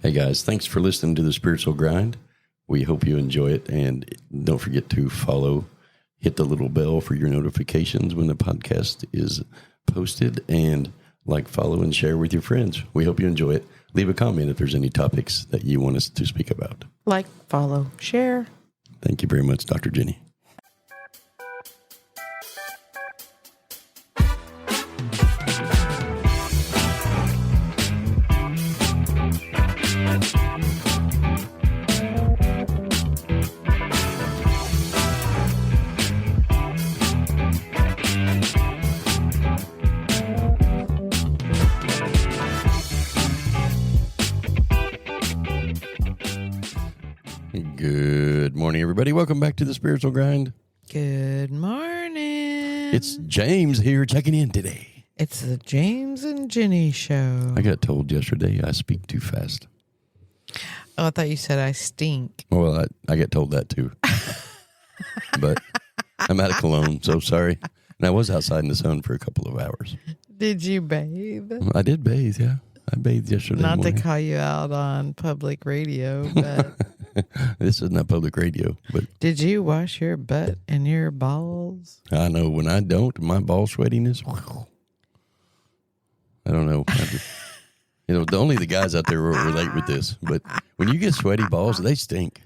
Hey guys, thanks for listening to the Spiritual Grind. We hope you enjoy it, and don't forget to follow, hit the little bell for your notifications when the podcast is posted, and like, follow, and share with your friends. We hope you enjoy it. Leave a comment if there's any topics that you want us to speak about. Like, follow, share. Thank you very much, Dr. Jenny. Good morning, everybody. Welcome back to the Spiritual Grind. Good morning. It's James here checking in today. It's the James and Jenny show. I got told yesterday I speak too fast. Oh, I thought you said I stink. Well, I get told that too. But I'm out of Cologne, so sorry. And I was outside in the sun for a couple of hours. Did you bathe? I did bathe, yeah. I bathed yesterday Not morning. to call you out on public radio, but This is not public radio, but did you wash your butt and your balls? I know when I don't, my ball sweatiness, I don't know. Only the guys out there will relate with this, but when you get sweaty balls, they stink.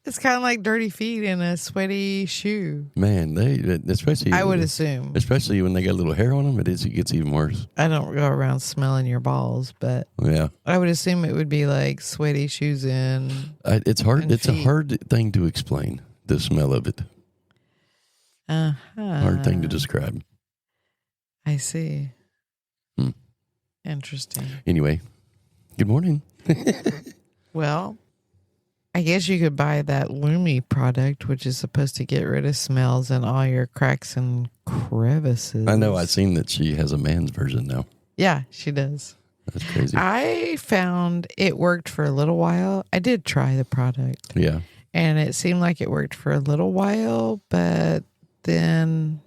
It's kind of like dirty feet in a sweaty shoe. Man, especially I would assume. especially when they got a little hair on them, it gets even worse. I don't go around smelling your balls, but Yeah, I would assume it would be like sweaty shoes in. it's hard. And It's a feet. hard thing to explain. The smell of it, hard thing to describe. I see. Hmm. Interesting. Anyway, good morning. Well, I guess you could buy that Lumi product, which is supposed to get rid of smells and all your cracks and crevices. I know. I've seen that she has a man's version now. Yeah, she does. That's crazy. I found it worked for a little while. I did try the product. Yeah. And it seemed like it worked for a little while, but then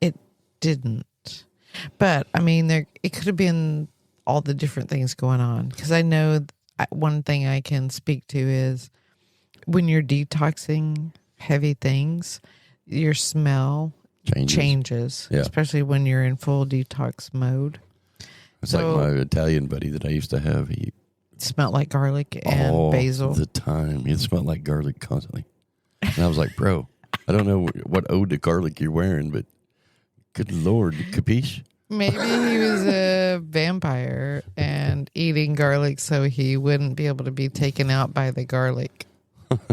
it didn't. But, I mean, it could have been all the different things going on. Because I know one thing I can speak to is when you're detoxing heavy things, your smell changes. Yeah. Especially when you're in full detox mode. It's like my Italian buddy that I used to have. He smelled like garlic and all basil. the time. He smelled like garlic constantly. And I was like, bro, I don't know what ode to garlic you're wearing, but good Lord, capiche? Maybe he was a vampire and eating garlic so he wouldn't be able to be taken out by the garlic.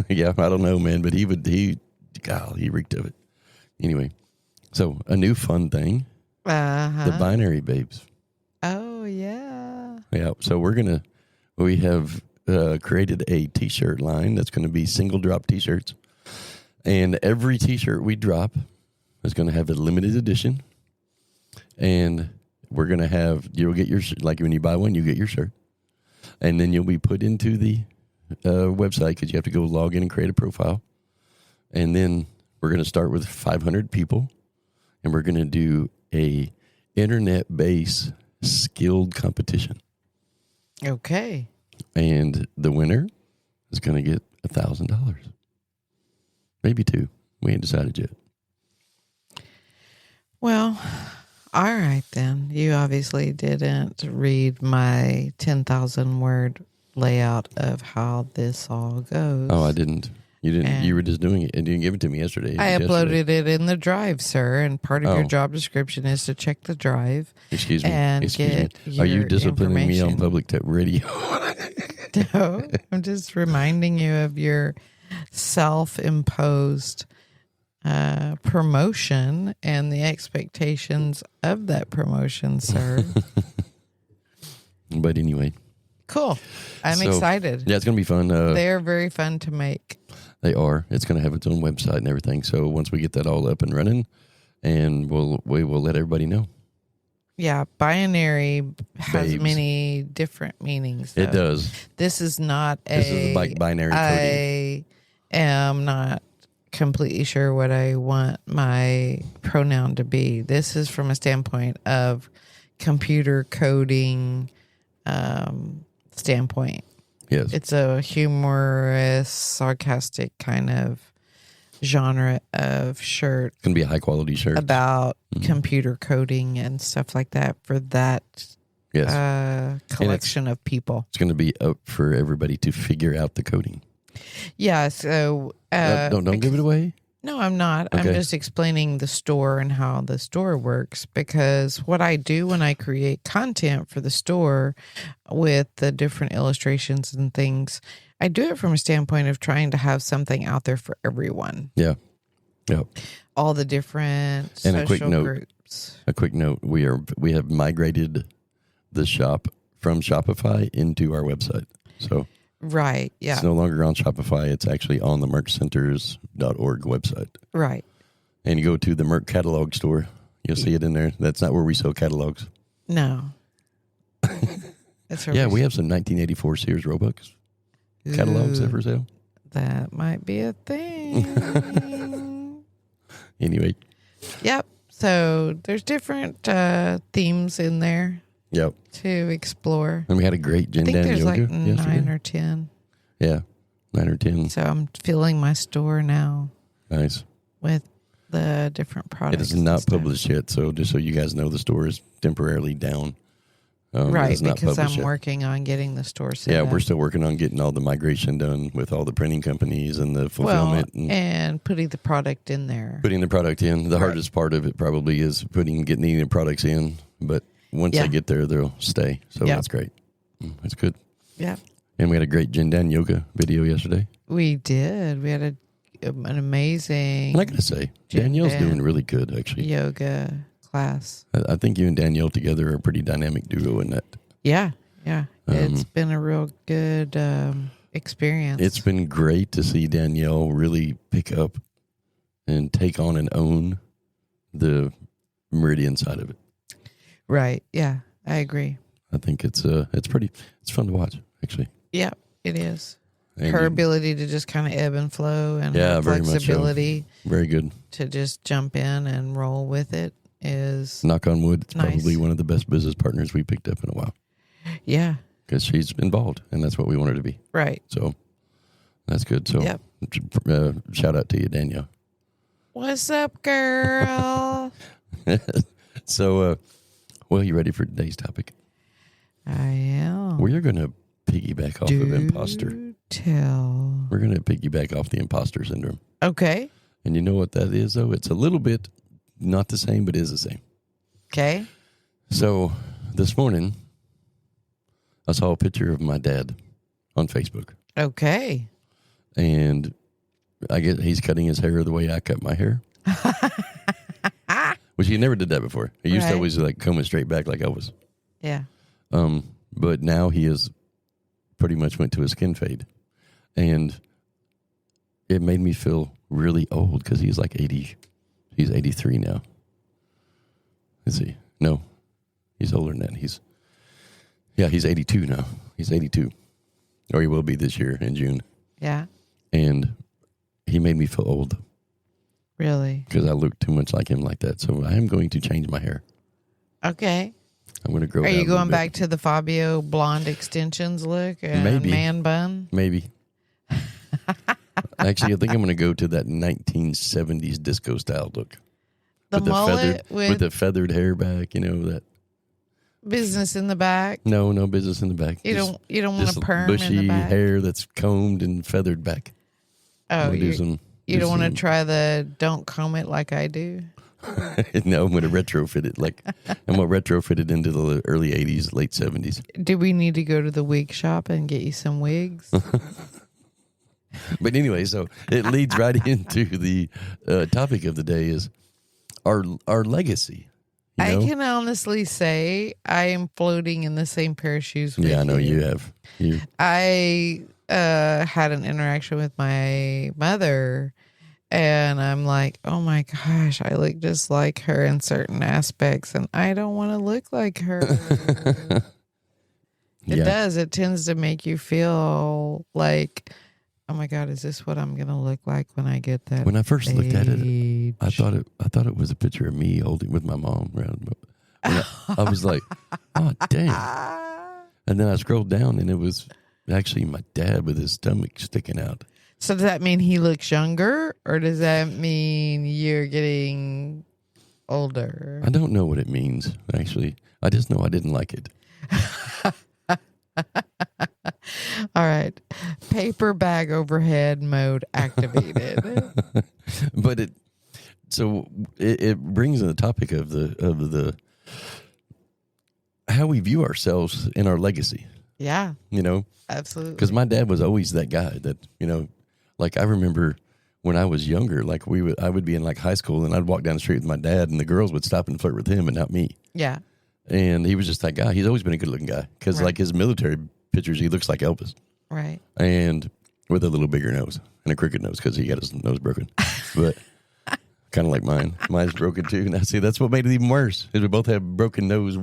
Yeah, I don't know, man, but he reeked of it. Anyway, so a new fun thing, the binary babes. Oh, yeah. Yeah, so we have created a t-shirt line that's going to be single drop t-shirts. And every t-shirt we drop is going to have a limited edition. And we're going to you'll get your, like when you buy one, you get your shirt. And then you'll be put into the website because you have to go log in and create a profile. And then we're going to start with 500 people. And we're going to do a internet-based skilled competition. Okay. And the winner is going to get $1,000. Maybe $2,000. We ain't decided yet. Well, all right then. You obviously didn't read my 10,000 word layout of how this all goes. Oh, I didn't. You didn't. And you were just doing it and didn't give it to me yesterday. I uploaded it in the drive, sir, and part of your Oh. job description is to check the drive. Excuse me. And Excuse me. get Are you your disciplining me on information. public radio? No, I'm just reminding you of your self-imposed promotion and the expectations of that promotion, sir. But anyway. Cool. I'm So, excited. Yeah, it's going to be fun. They're very fun to make. They are. It's going to have its own website and everything. So once we get that all up and running, and we will let everybody know. Yeah, binary has Babes. many different meanings. Though. It does. This is not This is like binary coding. I am not completely sure what I want my pronoun to be. This is from a standpoint of computer coding, standpoint. Yes. It's a humorous, sarcastic kind of genre of shirt. It's going to be a high quality shirt. About computer coding and stuff like that for that collection of people. It's going to be up for everybody to figure out the coding. Yeah, so... don't give it away. No, I'm not. Okay. I'm just explaining the store and how the store works, because what I do when I create content for the store with the different illustrations and things, I do it from a standpoint of trying to have something out there for everyone. Yeah. Yep. All the different and social groups. A quick note, we have migrated the shop from Shopify into our website. So right, yeah. It's no longer on Shopify. It's actually on the merchcenters.org website. Right. And you go to the Merc catalog store, you'll see it in there. That's not where we sell catalogs. No. That's yeah, we have some 1984 Sears Roebucks catalogs there for sale. That might be a thing. Anyway. Yep. So there's different themes in there. Yep. To explore. And we had a great Jindan Yoga. I think there's like yesterday. 9 or 10. Yeah, 9 or 10. So I'm filling my store now. Nice. With the different products. It is not published yet, so just so you guys know, the store is temporarily down. Right, because I'm working on getting the store set up. We're still working on getting all the migration done with all the printing companies and the fulfillment. And putting the product in there. Putting the product in. The hardest part of it probably is getting the products in, but once they get there, they'll stay. So that's great. That's good. Yeah. And we had a great Jindan Yoga video yesterday. We did. We had an amazing... And I got to say, Danielle's doing really good, actually. Yoga class. I think you and Danielle together are a pretty dynamic duo in that. Yeah. Yeah. It's been a real good experience. It's been great to see Danielle really pick up and take on and own the meridian side of it. Right. Yeah, I agree. I think it's fun to watch, actually. Yeah, it is. And her ability to just kind of ebb and flow and her very flexibility. Much so. Very good. To just jump in and roll with it is... Knock on wood, it's nice. probably one of the best business partners we picked up in a while. Yeah. Because she's involved, and that's what we want her to be. Right. So, that's good. So, shout out to you, Danielle. What's up, girl? So, well, you ready for today's topic? I am. We're going to piggyback off of imposter. Tell. We're going to piggyback off the imposter syndrome. Okay. And you know what that is, though? It's a little bit not the same, but is the same. Okay. So, this morning, I saw a picture of my dad on Facebook. Okay. And I guess he's cutting his hair the way I cut my hair. Which he never did that before. He used to always like comb it straight back like I was. Yeah. But now he is pretty much went to a skin fade. And it made me feel really old because he's like 80. He's 83 now. Is he? No. He's older than that. He's 82 now. He's 82. Or he will be this year in June. Yeah. And he made me feel old. Really? Because I look too much like him like that. So I am going to change my hair. Okay. I'm going to grow. Are you going back to the Fabio blonde extensions look and maybe man bun? Maybe. Actually, I think I'm going to go to that 1970s disco style look. The mullet with the feathered hair back. You know that business in the back. No business in the back. You don't want a perm bushy in the back? hair that's combed and feathered back. Oh, you don't want to try the don't comb it like I do? No, I'm going to retrofit it. I'm going to retrofit it into the early 80s, late 70s. Do we need to go to the wig shop and get you some wigs? But anyway, so it leads right into the topic of the day is our legacy. I can honestly say I am floating in the same pair of shoes with you. Yeah, I know you have. I had an interaction with my mother, and I'm like, oh my gosh, I look just like her in certain aspects, and I don't want to look like her. It does. It tends to make you feel like, oh my God, is this what I'm going to look like when I get that? When I first looked at it, I thought it was a picture of me holding with my mom around. I was like, oh, dang. And then I scrolled down, and it was actually my dad with his stomach sticking out. So does that mean he looks younger, or does that mean you're getting older? I don't know what it means, actually. I just know I didn't like it. All right. Paper bag overhead mode activated. But it brings in the topic of the how we view ourselves and our legacy. Yeah, You know, absolutely. because my dad was always that guy that, like I remember when I was younger, like I would be in like high school and I'd walk down the street with my dad and the girls would stop and flirt with him and not me. Yeah. And he was just that guy. He's always been a good looking guy because Right. like his military pictures, he looks like Elvis Right. and with a little bigger nose and a crooked nose because he got his nose broken. But kind of like mine. Mine's broken too. Now, see, that's what made it even worse is we both have broken Yours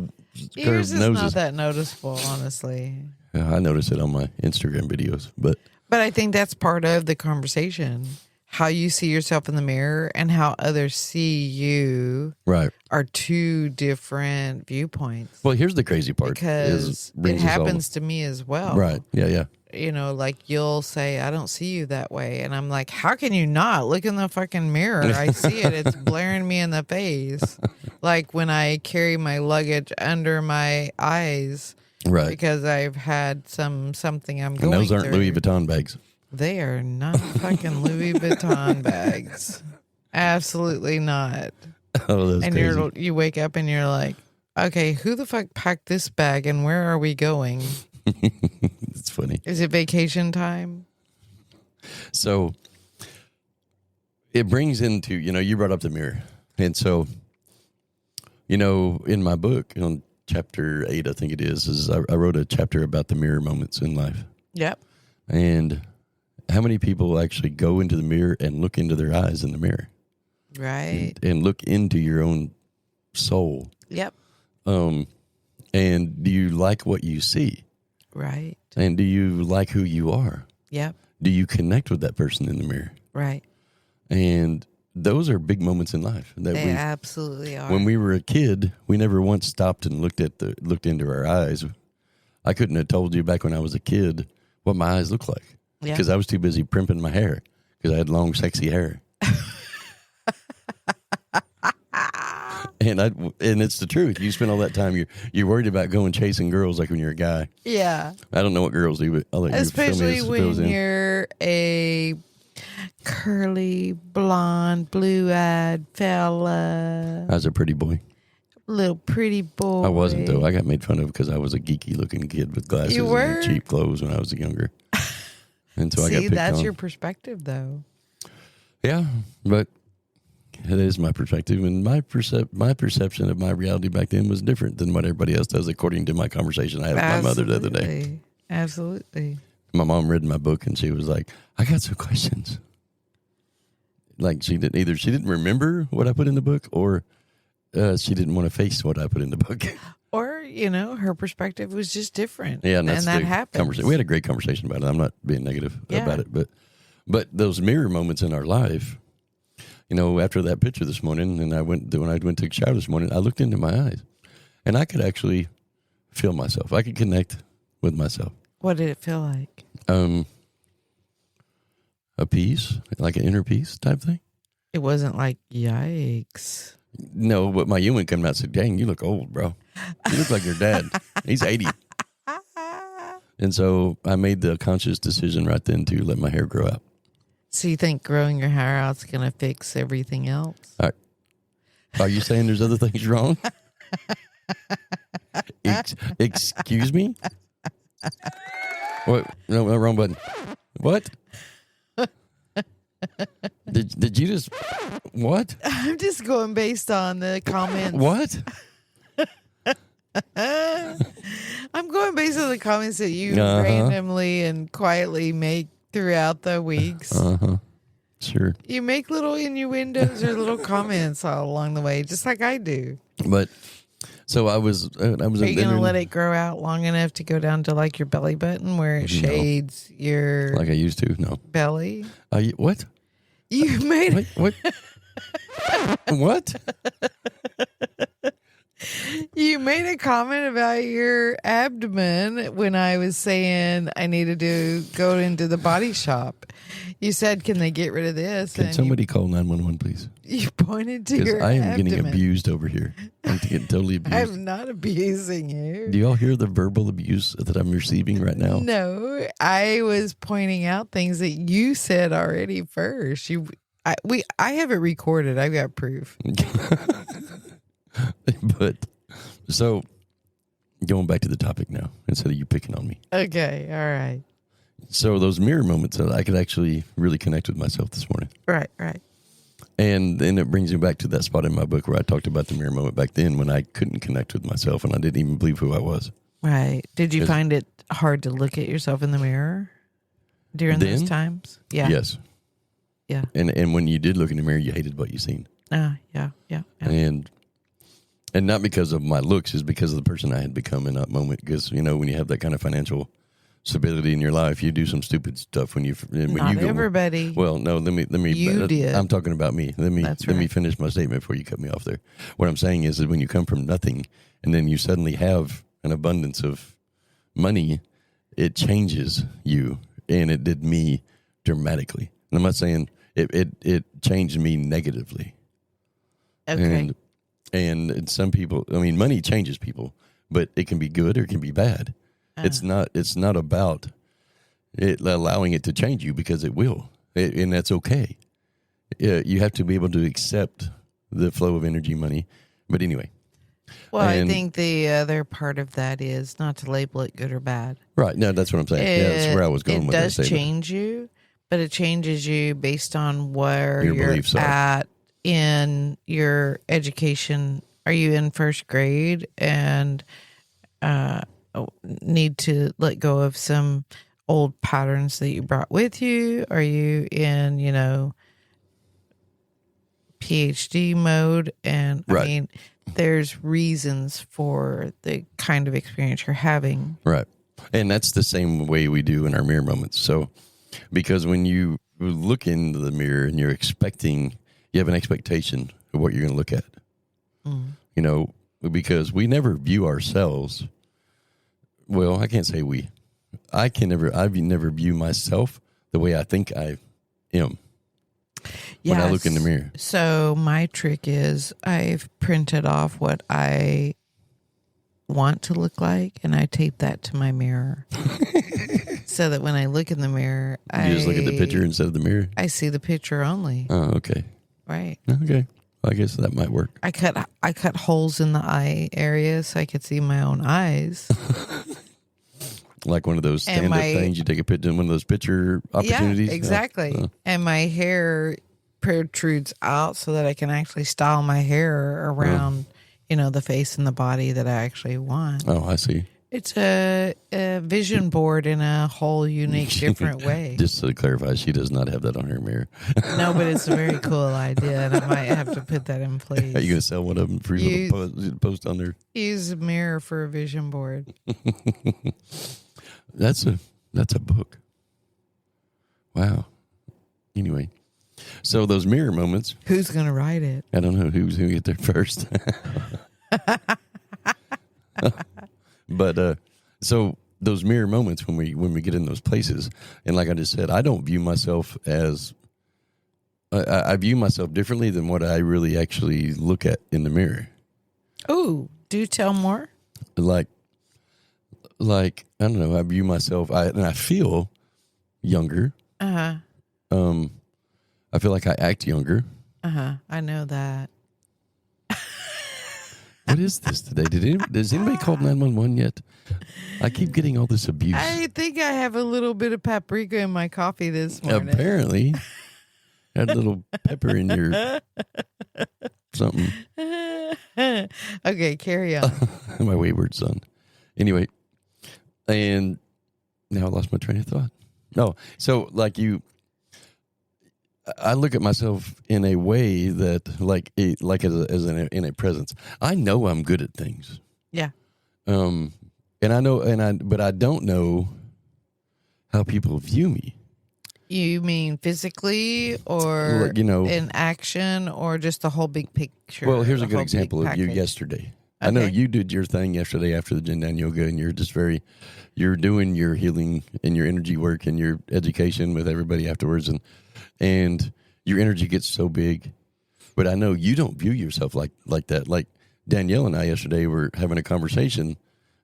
curved is noses. not that noticeable, honestly. Yeah, I notice it on my Instagram videos, but But I think that's part of the conversation. How you see yourself in the mirror and how others see you right. are two different viewpoints. Well, here's the crazy part. Because it happens to me as well. Right. Yeah. Like you'll say, I don't see you that way. And I'm like, how can you not? Look in the fucking mirror. I see it. It's blaring me in the face. Like when I carry my luggage under my eyes. Right. Because I've had something I'm going And those aren't through. Louis Vuitton bags. They are not fucking Louis Vuitton bags. Absolutely not. Oh, that's And crazy. you wake up and you're like, okay, who the fuck packed this bag and where are we going? It's funny. Is it vacation time? So it brings into, you brought up the mirror. And so, in my book, on chapter 8, I think it is I wrote a chapter about the mirror moments in life. Yep. And how many people actually go into the mirror and look into their eyes in the mirror? Right. And look into your own soul. Yep. And do you like what you see? Right. And do you like who you are? Yep. Do you connect with that person in the mirror? Right. And those are big moments in life that They absolutely are. when we were a kid, we never once stopped and looked into our eyes. I couldn't have told you back when I was a kid what my eyes looked like because I was too busy primping my hair because I had long, sexy hair. And it's the truth. You spend all that time. You're worried about going chasing girls like when you're a guy. Yeah. I don't know what girls do, but I'll let Especially you fill when us in. you're a curly, blonde, blue-eyed fella. I was a pretty boy. Little pretty boy. I wasn't though. I got made fun of because I was a geeky looking kid with glasses You were? and cheap clothes when I was younger. And so I got See, picked that's on. your perspective, though. Yeah, but it is my perspective, and my perception of my reality back then was different than what everybody else does, according to my conversation I had with my mother the other day. Absolutely. My mom read my book, and she was like, "I got some questions." Like she didn't remember what I put in the book, or she didn't want to face what I put in the book. Or, her perspective was just different. Yeah, and that happens. We had a great conversation about it. I'm not being negative about it, but those mirror moments in our life, after that picture this morning, and when I went to take a shower this morning, I looked into my eyes, and I could actually feel myself. I could connect with myself. What did it feel like? A peace, like an inner peace type thing. It wasn't like, yikes. No, but my human came out and said, "Dang, you look old, bro. You look like your dad. He's 80." And so I made the conscious decision right then to let my hair grow out. So you think growing your hair out's going to fix everything else? Are you saying there's other things wrong? Excuse me? What? No, wrong button. What? Did you just what? I'm just going based on the comments. What? I'm going based on the comments that you randomly and quietly make throughout the weeks. Sure. You make little innuendos or little comments all along the way, just like I do. But so I was. Are you going to let it grow out long enough to go down to like your belly button where it shades your like I used to? No. belly? What? You made it. What? What? You made a comment about your abdomen when I was saying I needed to go into the body shop. You said, "Can they get rid of this?" Can somebody call 911, please? You pointed to Because your I am abdomen. getting abused over here. I'm getting totally abused. I'm not abusing you. Do y'all hear the verbal abuse that I'm receiving right now? No, I was pointing out things that you said already first. I have it recorded. I've got proof. But so going back to the topic now, instead of you picking on me. Okay, all right. So those mirror moments that I could actually really connect with myself this morning. Right. And then it brings me back to that spot in my book where I talked about the mirror moment back then when I couldn't connect with myself and I didn't even believe who I was. Right. Did you find it hard to look at yourself in the mirror during those times? Yeah. Yes. Yeah. And when you did look in the mirror, you hated what you seen. Yeah. And not because of my looks, is because of the person I had become in that moment. Because, you know, when you have that kind of financial stability in your life, you do some stupid stuff when you Not everybody. Well, no, let me. You did. I'm talking about me. Let me finish my statement before you cut me off there. What I'm saying is that when you come from nothing and then you suddenly have an abundance of money, it changes you, and it did me dramatically. And I'm not saying it changed me negatively. Okay. And some people, I mean, money changes people, but it can be good or it can be bad. It's not about it allowing it to change you, because it will, and that's okay. You have to be able to accept the flow of energy, money. But anyway. Well, I think the other part of that is not to label it good or bad. Right. No, that's what I'm saying. That's where I was going with that statement. It does change you, but it changes you based on where you're at in your education. Are you in first grade and need to let go of some old patterns that you brought with you? Are you in, PhD mode? And right. I mean, there's reasons for the kind of experience you're having. Right. And that's the same way we do in our mirror moments. So, because when you look into the mirror and you have an expectation of what you're going to look at, because we never view ourselves. Well, I can't say we. I never view myself the way I think I am when I look in the mirror. So my trick is I've printed off what I want to look like, and I tape that to my mirror. So that when I look in the mirror, you just look at the picture instead of the mirror? I see the picture only. Oh, okay. Right. Okay. I guess that might work. I cut holes in the eye area so I could see my own eyes. Like one of those stand-up things. You take a picture in one of those picture opportunities. Yeah, exactly. And my hair protrudes out so that I can actually style my hair around, the face and the body that I actually want. Oh, I see. It's a vision board in a whole unique, different way. Just to clarify, she does not have that on her mirror. No, but it's a very cool idea, and I might have to put that in place. Are you going to sell one of them for you to post on there? Use a mirror for a vision board. That's a book. Wow. Anyway, so those mirror moments. Who's going to write it? I don't know who's going to get there first. But so those mirror moments when we get in those places, and like I just said, I don't view myself as I view myself differently than what I really actually look at in the mirror. Oh, do tell more. Like I don't know. I view myself, and I feel younger. I feel like I act younger. I know that. What is this today? Does anybody call 911 yet? I keep getting all this abuse. I think I have a little bit of paprika in my coffee this morning. Apparently. Had a little pepper in your something. Okay, carry on. My wayward son. Anyway, and now I lost my train of thought. No, so I look at myself in a way that in a presence. I know I'm good at things. Yeah. And I know, but I don't know how people view me. You mean physically or in action or just the whole big picture? Well, here's a good example of you yesterday. I know Okay. you did your thing yesterday after the Jindan Yoga, and you're doing your healing and your energy work and your education with everybody afterwards, and your energy gets so big. But I know you don't view yourself like that. Like Danielle and I yesterday were having a conversation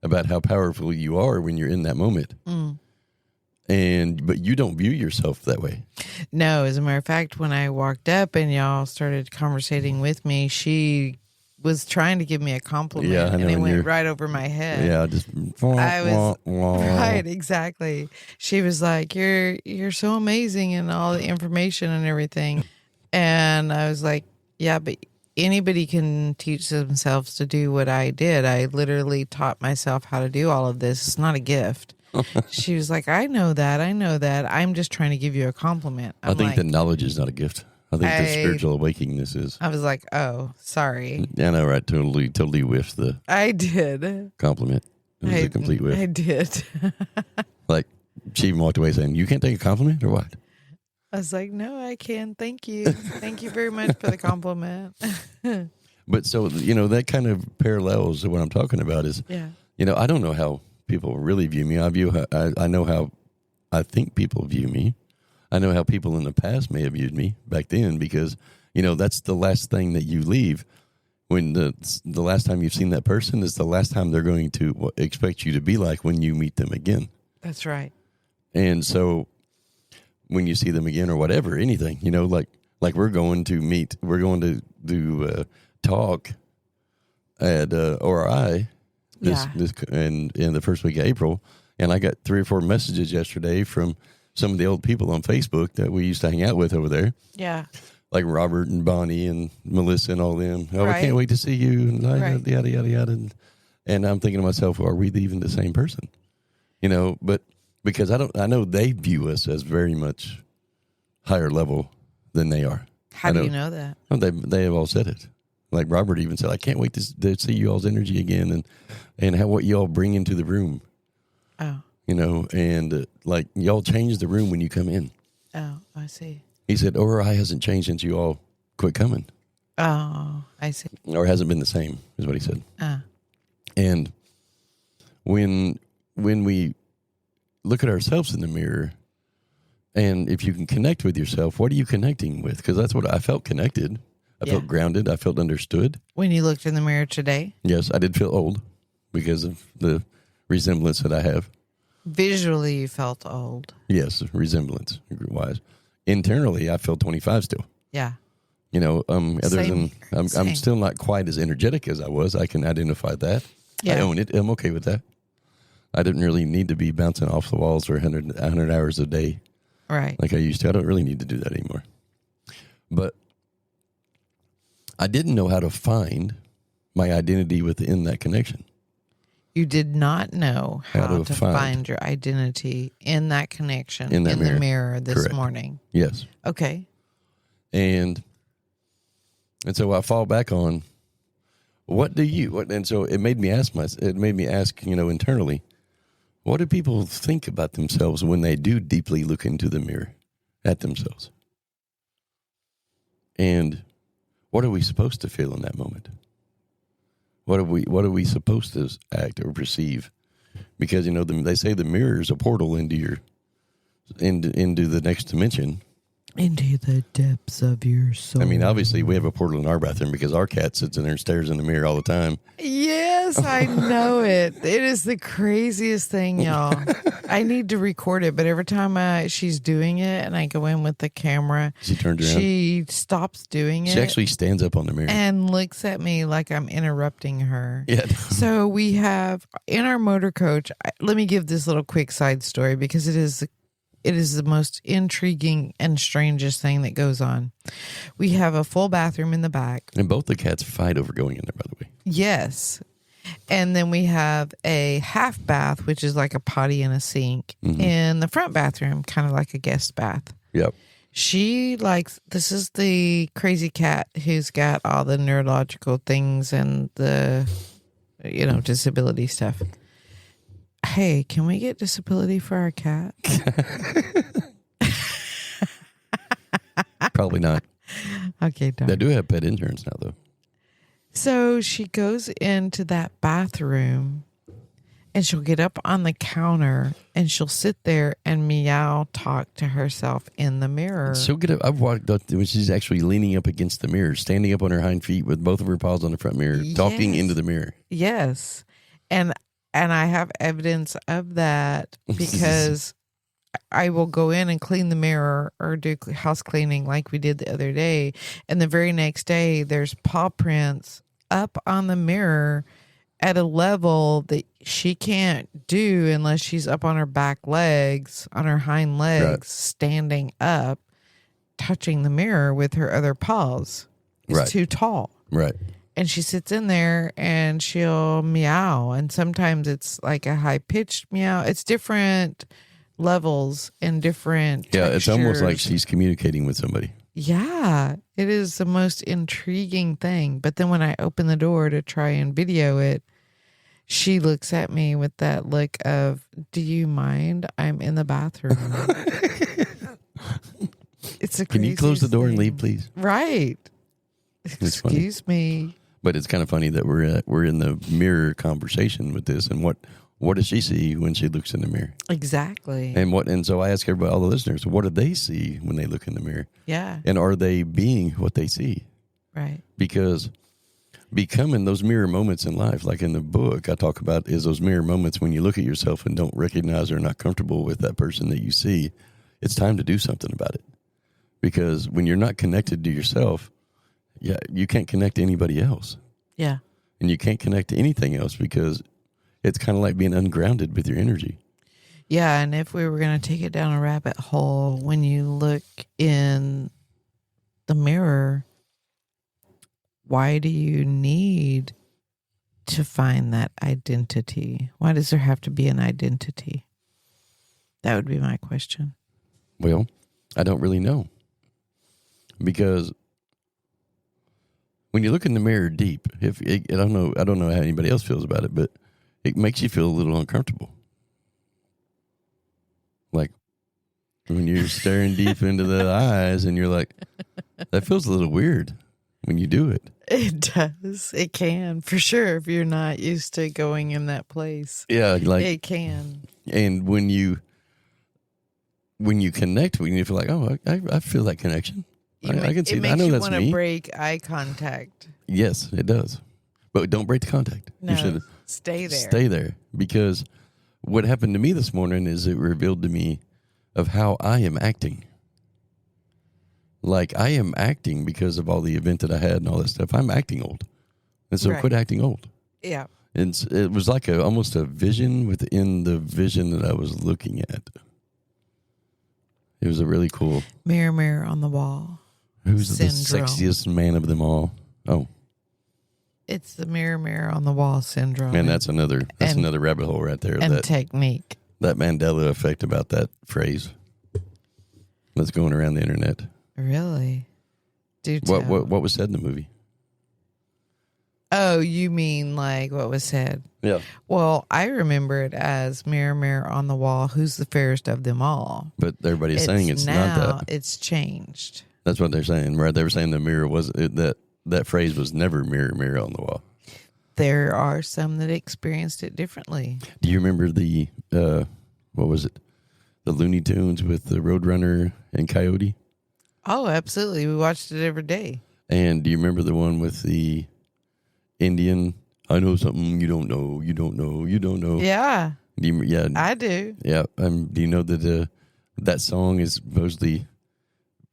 about how powerful you are when you're in that moment. But you don't view yourself that way. No, as a matter of fact, when I walked up and y'all started conversating with me, she was trying to give me a compliment, Yeah, I know, and it and went right over my head. Yeah, just I was right, exactly. She was like, "You're so amazing," and all the information and everything. And I was like, "Yeah, but anybody can teach themselves to do what I did. I literally taught myself how to do all of this. It's not a gift." She was like, I know that. I'm just trying to give you a compliment. I think that knowledge is not a gift. I think the spiritual awakeningness is. I was like, oh, sorry. Yeah, I know, right? Totally whiffed the I did. compliment. It was a complete whiff. I did. Like, she even walked away saying, "You can't take a compliment or what?" I was like, no, I can. Thank you. Thank you very much for the compliment. But so, that kind of parallels what I'm talking about is, Yeah. I don't know how people really view me. I know how I think people view me. I know how people in the past may have viewed me back then because, that's the last thing that you leave. When the last time you've seen that person is the last time they're going to expect you to be like when you meet them again. That's right. And so when you see them again or whatever, anything, like we're going to do talk at ORI this in the first week of April. And I got 3 or 4 messages yesterday from some of the old people on Facebook that we used to hang out with over there. Yeah. Like Robert and Bonnie and Melissa and all them. Oh, Right. I can't wait to see you. And Right. yada, yada, yada. And I'm thinking to myself, well, are we even the same person? But because I know they view us as very much higher level than they are. How do you know that? Well, they have all said it. Like Robert even said, I can't wait to see you all's energy again and what you all bring into the room. Oh. And like y'all change the room when you come in. Oh, I see. He said, ORI hasn't changed since you all quit coming. Oh, I see. Or hasn't been the same, is what he said. Ah. And when we look at ourselves in the mirror, and if you can connect with yourself, what are you connecting with? Because that's what I felt connected. I felt grounded. I felt understood. When you looked in the mirror today? Yes, I did feel old because of the resemblance that I have. Visually, you felt old. Yes, resemblance wise. Internally, I feel 25 still. Yeah. Other Same than here. I'm still not quite as energetic as I was. I can identify that. Yeah. I own it. I'm okay with that. I didn't really need to be bouncing off the walls for 100 hours a day Right. like I used to. I don't really need to do that anymore. But I didn't know how to find my identity within that connection. You did not know how How to to find your identity in that connection In that the mirror. mirror this Correct. morning. Yes. Okay. And so I fall back on and so it made me ask internally, what do people think about themselves when they do deeply look into the mirror at themselves? And what are we supposed to feel in that moment? What are we supposed to act or perceive? Because they say the mirror is a portal into the next dimension. Into the depths of your soul. I mean, obviously, we have a portal in our bathroom because our cat sits in there and stares in the mirror all the time. Yes, I know it. It is the craziest thing, y'all. I need to record it, but every time she's doing it and I go in with the camera, She turns around. she stops doing it. She actually stands up on the mirror. And looks at me like I'm interrupting her. Yeah. So we have in our motor coach, let me give this little quick side story because it is the most intriguing and strangest thing that goes on. We have a full bathroom in the back. And both the cats fight over going in there, by the way. Yes. And then we have a half bath, which is like a potty and a sink in the front bathroom, kind of like a guest bath. Yep. This is the crazy cat who's got all the neurological things and the, disability stuff. Hey, can we get disability for our cat? Probably not. Okay, done. They do have pet insurance now, though. So she goes into that bathroom and she'll get up on the counter and she'll sit there and meow talk to herself in the mirror. So good. I've walked up when she's actually leaning up against the mirror, standing up on her hind feet with both of her paws on the front mirror, talking into the mirror. Yes. And I have evidence of that because I will go in and clean the mirror or do house cleaning like we did the other day. And the very next day, there's paw prints up on the mirror at a level that she can't do unless she's up on her back legs, on her hind legs, Right. standing up, touching the mirror with her other paws. It's Right. too tall. Right. And she sits in there and she'll meow. And sometimes it's like a high pitched meow. It's different levels and different It's almost like textures. she's communicating with somebody. Yeah, it is the most intriguing thing. But then when I open the door to try and video it, she looks at me with that look of, do you mind? I'm in the bathroom. It's a Can you close the door and thing. leave, please? Right. It's funny. Excuse me. But it's kind of funny that we're in the mirror conversation with this, and what does she see when she looks in the mirror? Exactly. And so I ask everybody, all the listeners, what do they see when they look in the mirror? Yeah. And are they being what they see? Right. Because becoming those mirror moments in life, like in the book I talk about, is those mirror moments when you look at yourself and don't recognize or are not comfortable with that person that you see. It's time to do something about it. Because when you're not connected to yourself, you can't connect to anybody else. Yeah. And you can't connect to anything else because it's kind of like being ungrounded with your energy. Yeah. And if we were going to take it down a rabbit hole, when you look in the mirror, why do you need to find that identity? Why does there have to be an identity? That would be my question. Well, I don't really know. Because when you look in the mirror deep, I don't know how anybody else feels about it, but it makes you feel a little uncomfortable. Like when you're staring deep into the eyes and you're like, that feels a little weird when you do it. It does. It can, for sure, if you're not used to going in that place. Yeah, like It can. And when you connect, when you feel like, oh, I feel that connection. I can see that. I know that's me. It makes you want to break eye contact. Yes, it does. But don't break the contact. No, You should stay there. stay there. Because what happened to me this morning is it revealed to me of how I am acting. Like I am acting because of all the event that I had and all that stuff. I'm acting old. And so Right. quit acting old. Yeah. And it was like almost a vision within the vision that I was looking at. It was a really cool. Mirror, mirror on the wall. Who's Syndrome. the sexiest man of them all? Oh, It's the mirror, mirror on the wall syndrome. man, that's another rabbit hole right there. and technique. That Mandela effect about that phrase that's going around the internet. Really? Do tell. What was said in the movie? Oh, you mean like what was said? Yeah. Well, I remember it as mirror, mirror on the wall. Who's the fairest of them all? But everybody's saying it's now, not that. It's changed. That's what they're saying, right? They were saying the mirror that phrase was never mirror, mirror on the wall. There are some that experienced it differently. Do you remember the, what was it? The Looney Tunes with the Roadrunner and Coyote? Oh, absolutely. We watched it every day. And do you remember the one with the Indian? I know something you don't know. You don't know. You don't know. Yeah, Yeah. I do. Yeah. Do you know that that song is supposedly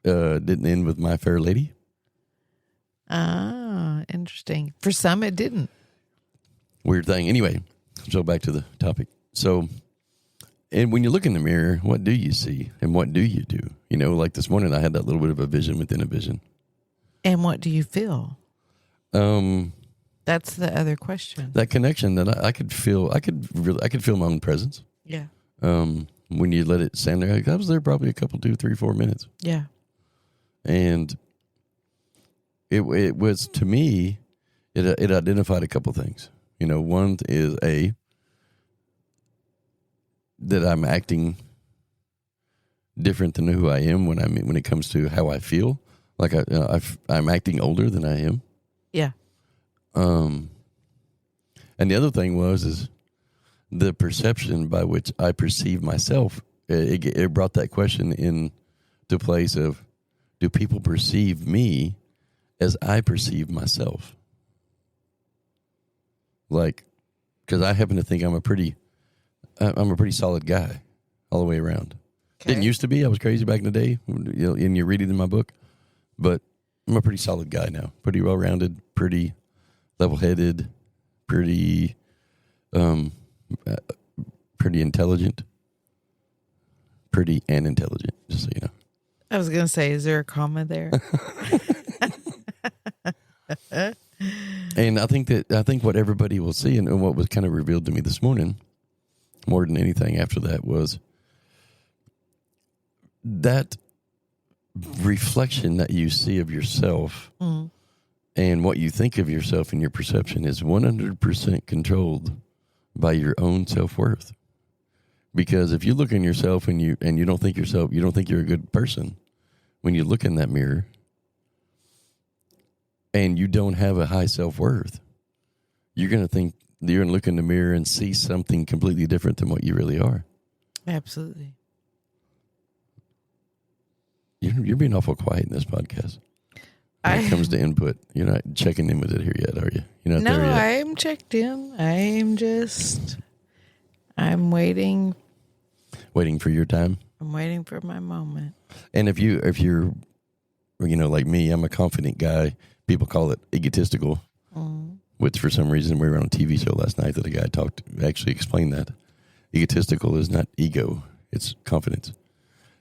didn't end with My Fair Lady? Ah, interesting. For some, it didn't. Weird thing. Anyway, so back to the topic. So, and when you look in the mirror, what do you see and what do you do? You know, like this morning, I had that little bit of a vision within a vision. And what do you feel? That's the other question. That connection that I could feel. I could feel my own presence. Yeah. When you let it stand there, I was there probably a couple, 2, 3, 4 minutes. Yeah. And it was, to me, it identified a couple things. You know, one is that I'm acting different than who I am when it comes to how I feel. Like I'm acting older than I am. Yeah. And the other thing is the perception by which I perceive myself. It brought that question into place of, do people perceive me as I perceive myself? Like, because I happen to think I'm a pretty solid guy all the way around. Okay. Didn't used to be. I was crazy back in the day, and you're reading in my book. But I'm a pretty solid guy now. Pretty well-rounded, pretty level-headed, pretty intelligent. Pretty and intelligent, just so you know. I was going to say, is there a comma there? And I think what everybody will see, and what was kind of revealed to me this morning, more than anything after that, was that reflection that you see of yourself and what you think of yourself and your perception is 100% controlled by your own self-worth. Because if you look in yourself and you don't think you're a good person, when you look in that mirror and you don't have a high self-worth, you're going to look in the mirror and see something completely different than what you really are. Absolutely. You're being awful quiet in this podcast. When it comes to input, you're not checking in with it here yet, are you? You're not there yet. No, I'm checked in. I'm waiting. Waiting for your time. I'm waiting for my moment. And if you're, like me, I'm a confident guy. People call it egotistical, which for some reason we were on a TV show last night that a guy actually explained that. Egotistical is not ego, it's confidence.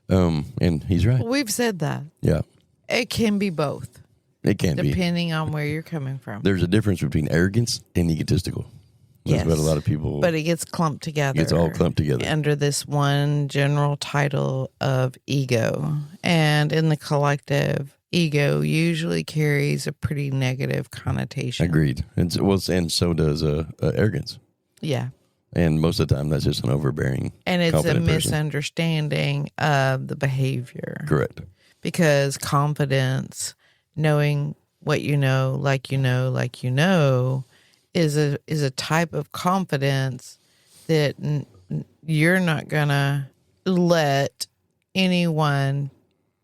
And he's right. We've said that. Yeah. It can be both. It can be. Depending on where you're coming from. There's a difference between arrogance and egotistical. That's what a lot of people... But it gets clumped together. It's all clumped together. Under this one general title of ego. And in the collective, ego usually carries a pretty negative connotation. Agreed. And so does arrogance. Yeah. And most of the time, that's just an overbearing, and it's a person. misunderstanding of the behavior. Correct. Because confidence, knowing what you know, like you know, is a type of confidence that you're not gonna let anyone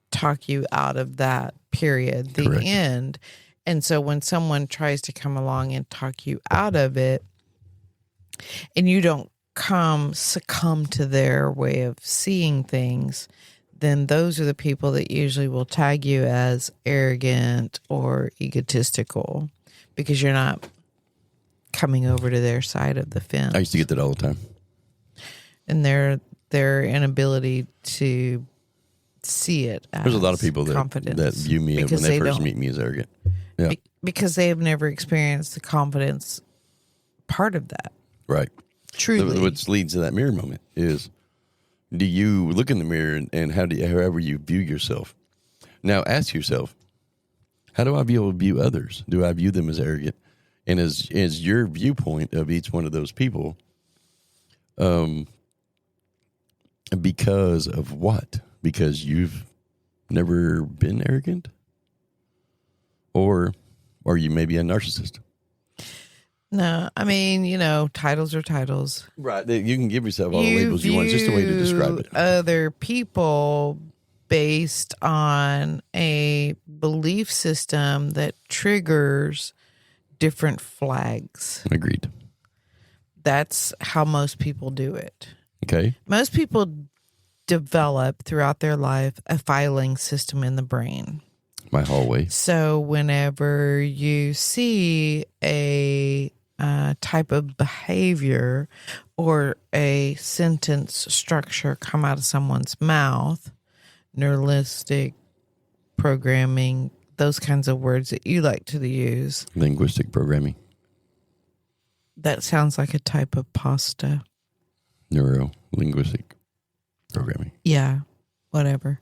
talk you out of that. Period. The Correct. end. And so when someone tries to come along and talk you out of it, and you don't succumb to their way of seeing things, then those are the people that usually will tag you as arrogant or egotistical because you're not coming over to their side of the fence. I used to get that all the time. And their inability to see it as There's a lot of people that view me when they first meet me as arrogant. Yeah. Because they have never experienced the confidence part of that. Right. Truly. What leads to that mirror moment is, do you look in the mirror and however you view yourself? Now ask yourself, how do I view others? Do I view them as arrogant? And is your viewpoint of each one of those people because of what? Because you've never been arrogant? Or are you maybe a narcissist? No, I mean, titles are titles. Right. You can give yourself all the labels you want. It's just a way to describe it. Other people based on a belief system that triggers different flags. Agreed. That's how most people do it. Okay. Most people develop throughout their life a filing system in the brain. My hallway. So whenever you see a type of behavior or a sentence structure come out of someone's mouth, neuralistic programming, those kinds of words that you like to use. Linguistic programming. That sounds like a type of pasta. Neuro-linguistic programming. Yeah, whatever.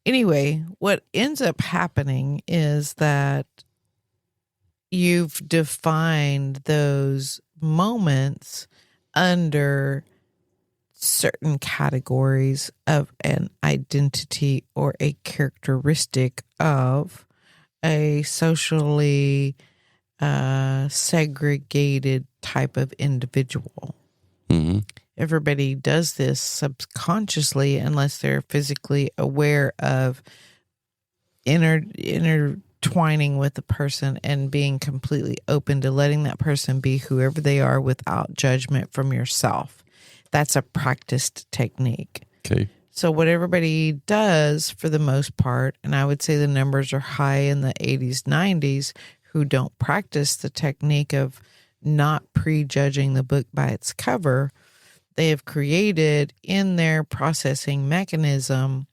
Anyway, what ends up happening is that you've defined those moments under certain categories of an identity or a characteristic of a socially segregated type of individual. Mm-hmm. Everybody does this subconsciously unless they're physically aware of intertwining with the person and being completely open to letting that person be whoever they are without judgment from yourself. That's a practiced technique. Okay. So what everybody does for the most part, and I would say the numbers are high in the 80s, 90s, who don't practice the technique of not prejudging the book by its cover, they have created in their processing mechanism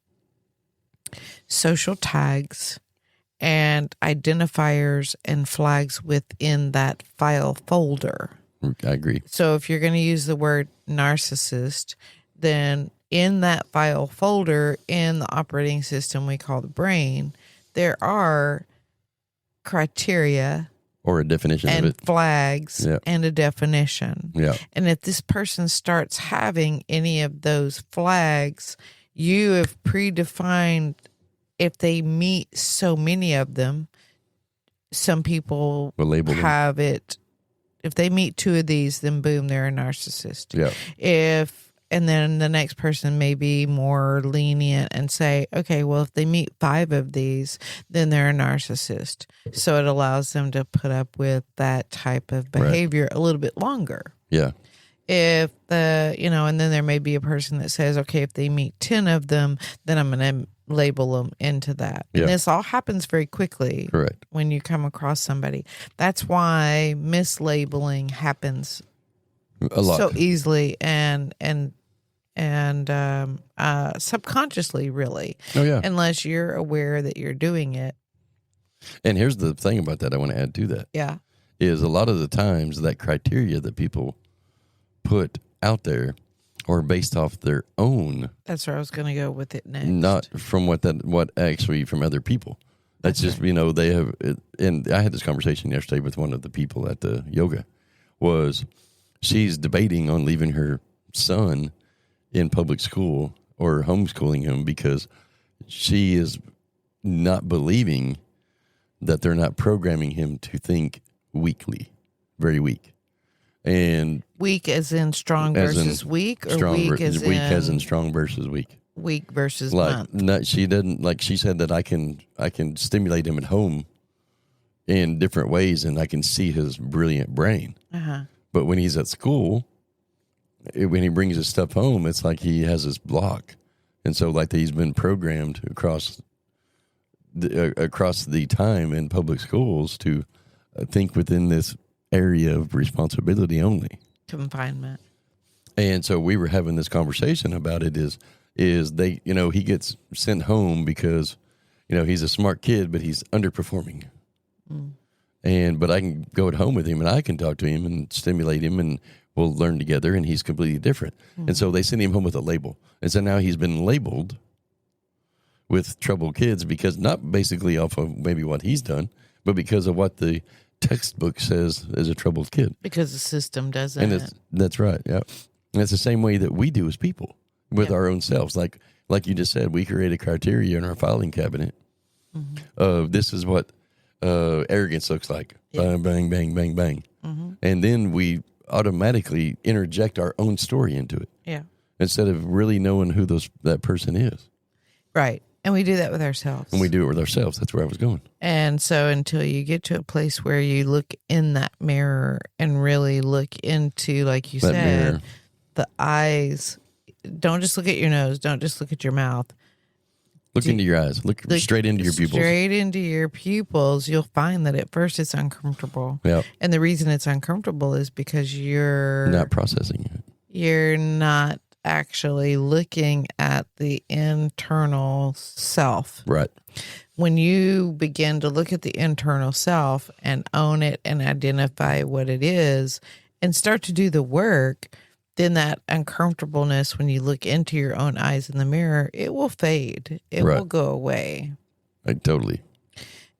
social tags and identifiers and flags within that file folder. I agree. So if you're going to use the word narcissist, then in that file folder in the operating system we call the brain, there are criteria Or a definition and of it. flags Yeah. and a definition. Yeah. And if this person starts having any of those flags, you have predefined if they meet so many of them. Some people We'll label them. have it. If they meet 2 of these, then boom, they're a narcissist. Yeah. And then the next person may be more lenient and say, okay, well, if they meet 5 of these, then they're a narcissist. So it allows them to put up with that type of behavior a little bit longer. Yeah. And then there may be a person that says, okay, if they meet 10 of them, then I'm going to label them into that. Yeah. And this all happens very quickly. Correct. When you come across somebody. That's why mislabeling happens A lot. so easily and subconsciously, really. Oh, yeah. Unless you're aware that you're doing it. And here's the thing about that I want to add to that. Yeah. Is a lot of the times that criteria that people put out there are based off their own, That's where I was going to go with it next. not from what actually from other people. That's just, right. they have, and I had this conversation yesterday with one of the people at the yoga, was she's debating on leaving her son in public school or homeschooling him because she is not believing that they're not programming him to think weakly, very weak. And Weak as in strong as in versus weak, or strong weak as in strong versus weak. weak versus Like month? no, she doesn't, like she said that I can stimulate him at home in different ways and I can see his brilliant brain. Uh-huh. But when he's at school, when he brings his stuff home, it's like he has this block. And so like he's been programmed across the time in public schools to think within this area of responsibility only. Confinement. And so we were having this conversation about it is they, he gets sent home because, he's a smart kid, but he's underperforming. But I can go at home with him and I can talk to him and stimulate him and we'll learn together and he's completely different. And so they send him home with a label. And so now he's been labeled with troubled kids because not basically off of maybe what he's done, but because of what the textbook says as a troubled kid. Because the system doesn't. And that's right. Yeah. And it's the same way that we do as people with our own selves. Like you just said, we create a criteria in our filing cabinet of this is what arrogance looks like. Bang, bang, bang, bang, bang. And then we automatically interject our own story into it. Yeah. Instead of really knowing who that person is. Right. And we do that with ourselves. And we do it with ourselves. That's where I was going. And so until you get to a place where you look in that mirror and really look into, like you That said, mirror. the eyes, don't just look at your nose. Don't just look at your mouth. Look into your eyes. Look straight into your pupils. Straight into your pupils. You'll find that at first it's uncomfortable. Yep. And the reason it's uncomfortable is because you're Not processing it. You're not actually looking at the internal self. Right. When you begin to look at the internal self and own it and identify what it is and start to do the work, then that uncomfortableness when you look into your own eyes in the mirror, it will fade. It will go away. Right, totally.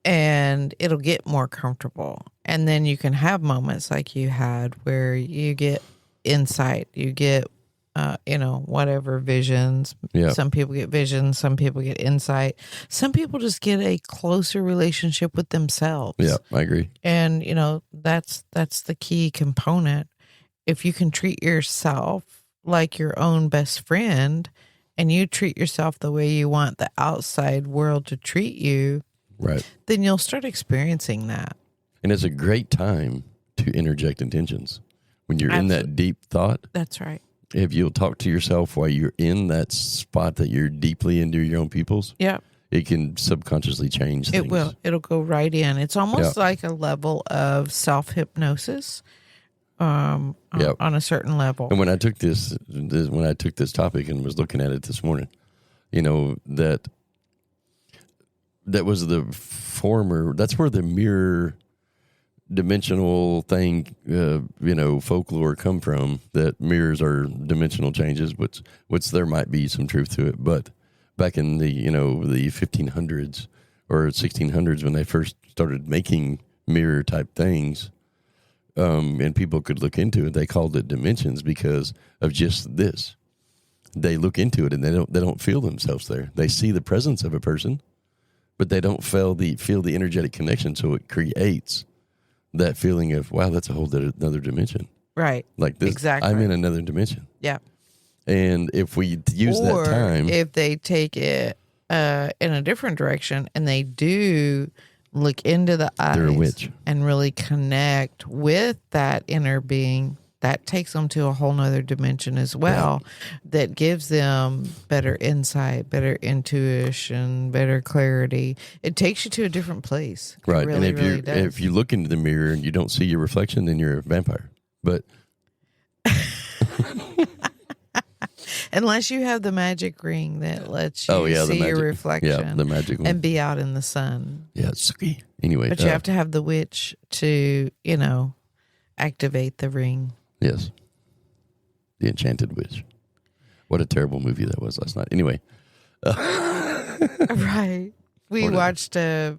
And it'll get more comfortable. And then you can have moments like you had where you get insight, you get whatever visions. Yeah. Some people get visions, some people get insight. Some people just get a closer relationship with themselves. Yeah, I agree. And, that's the key component. If you can treat yourself like your own best friend and you treat yourself the way you want the outside world to treat you, right, then you'll start experiencing that. And it's a great time to interject intentions. When you're in that deep thought. That's right. If you'll talk to yourself while you're in that spot that you're deeply into your own people's, it can subconsciously change things. It will. It'll go right in. It's almost like a level of self-hypnosis on a certain level. And when I took this topic and was looking at it this morning, that was the former, that's where the mirror dimensional thing, folklore come from, that mirrors are dimensional changes, which there might be some truth to it. But back in the 1500s or 1600s, when they first started making mirror type things, and people could look into it, they called it dimensions because of just this. They look into it and they don't feel themselves there. They see the presence of a person, but they don't feel the energetic connection. So it creates that feeling of, wow, that's a whole another dimension. Right. Like this, exactly. I'm in another dimension. Yeah. And if we use that time. If they take it in a different direction and they do look into the eyes, they're a witch, and really connect with that inner being, that takes them to a whole nother dimension as well, that gives them better insight, better intuition, better clarity. It takes you to a different place. Right. Really, and really does. if you look into the mirror and you don't see your reflection, then you're a vampire. But unless you have the magic ring that lets you see your reflection, the magic one, and be out in the sun. Yeah, it's sucky. Anyway. But you have to have the witch to, activate the ring. Yes. The Enchanted Witch. What a terrible movie that was last night. Anyway. Right. We watched a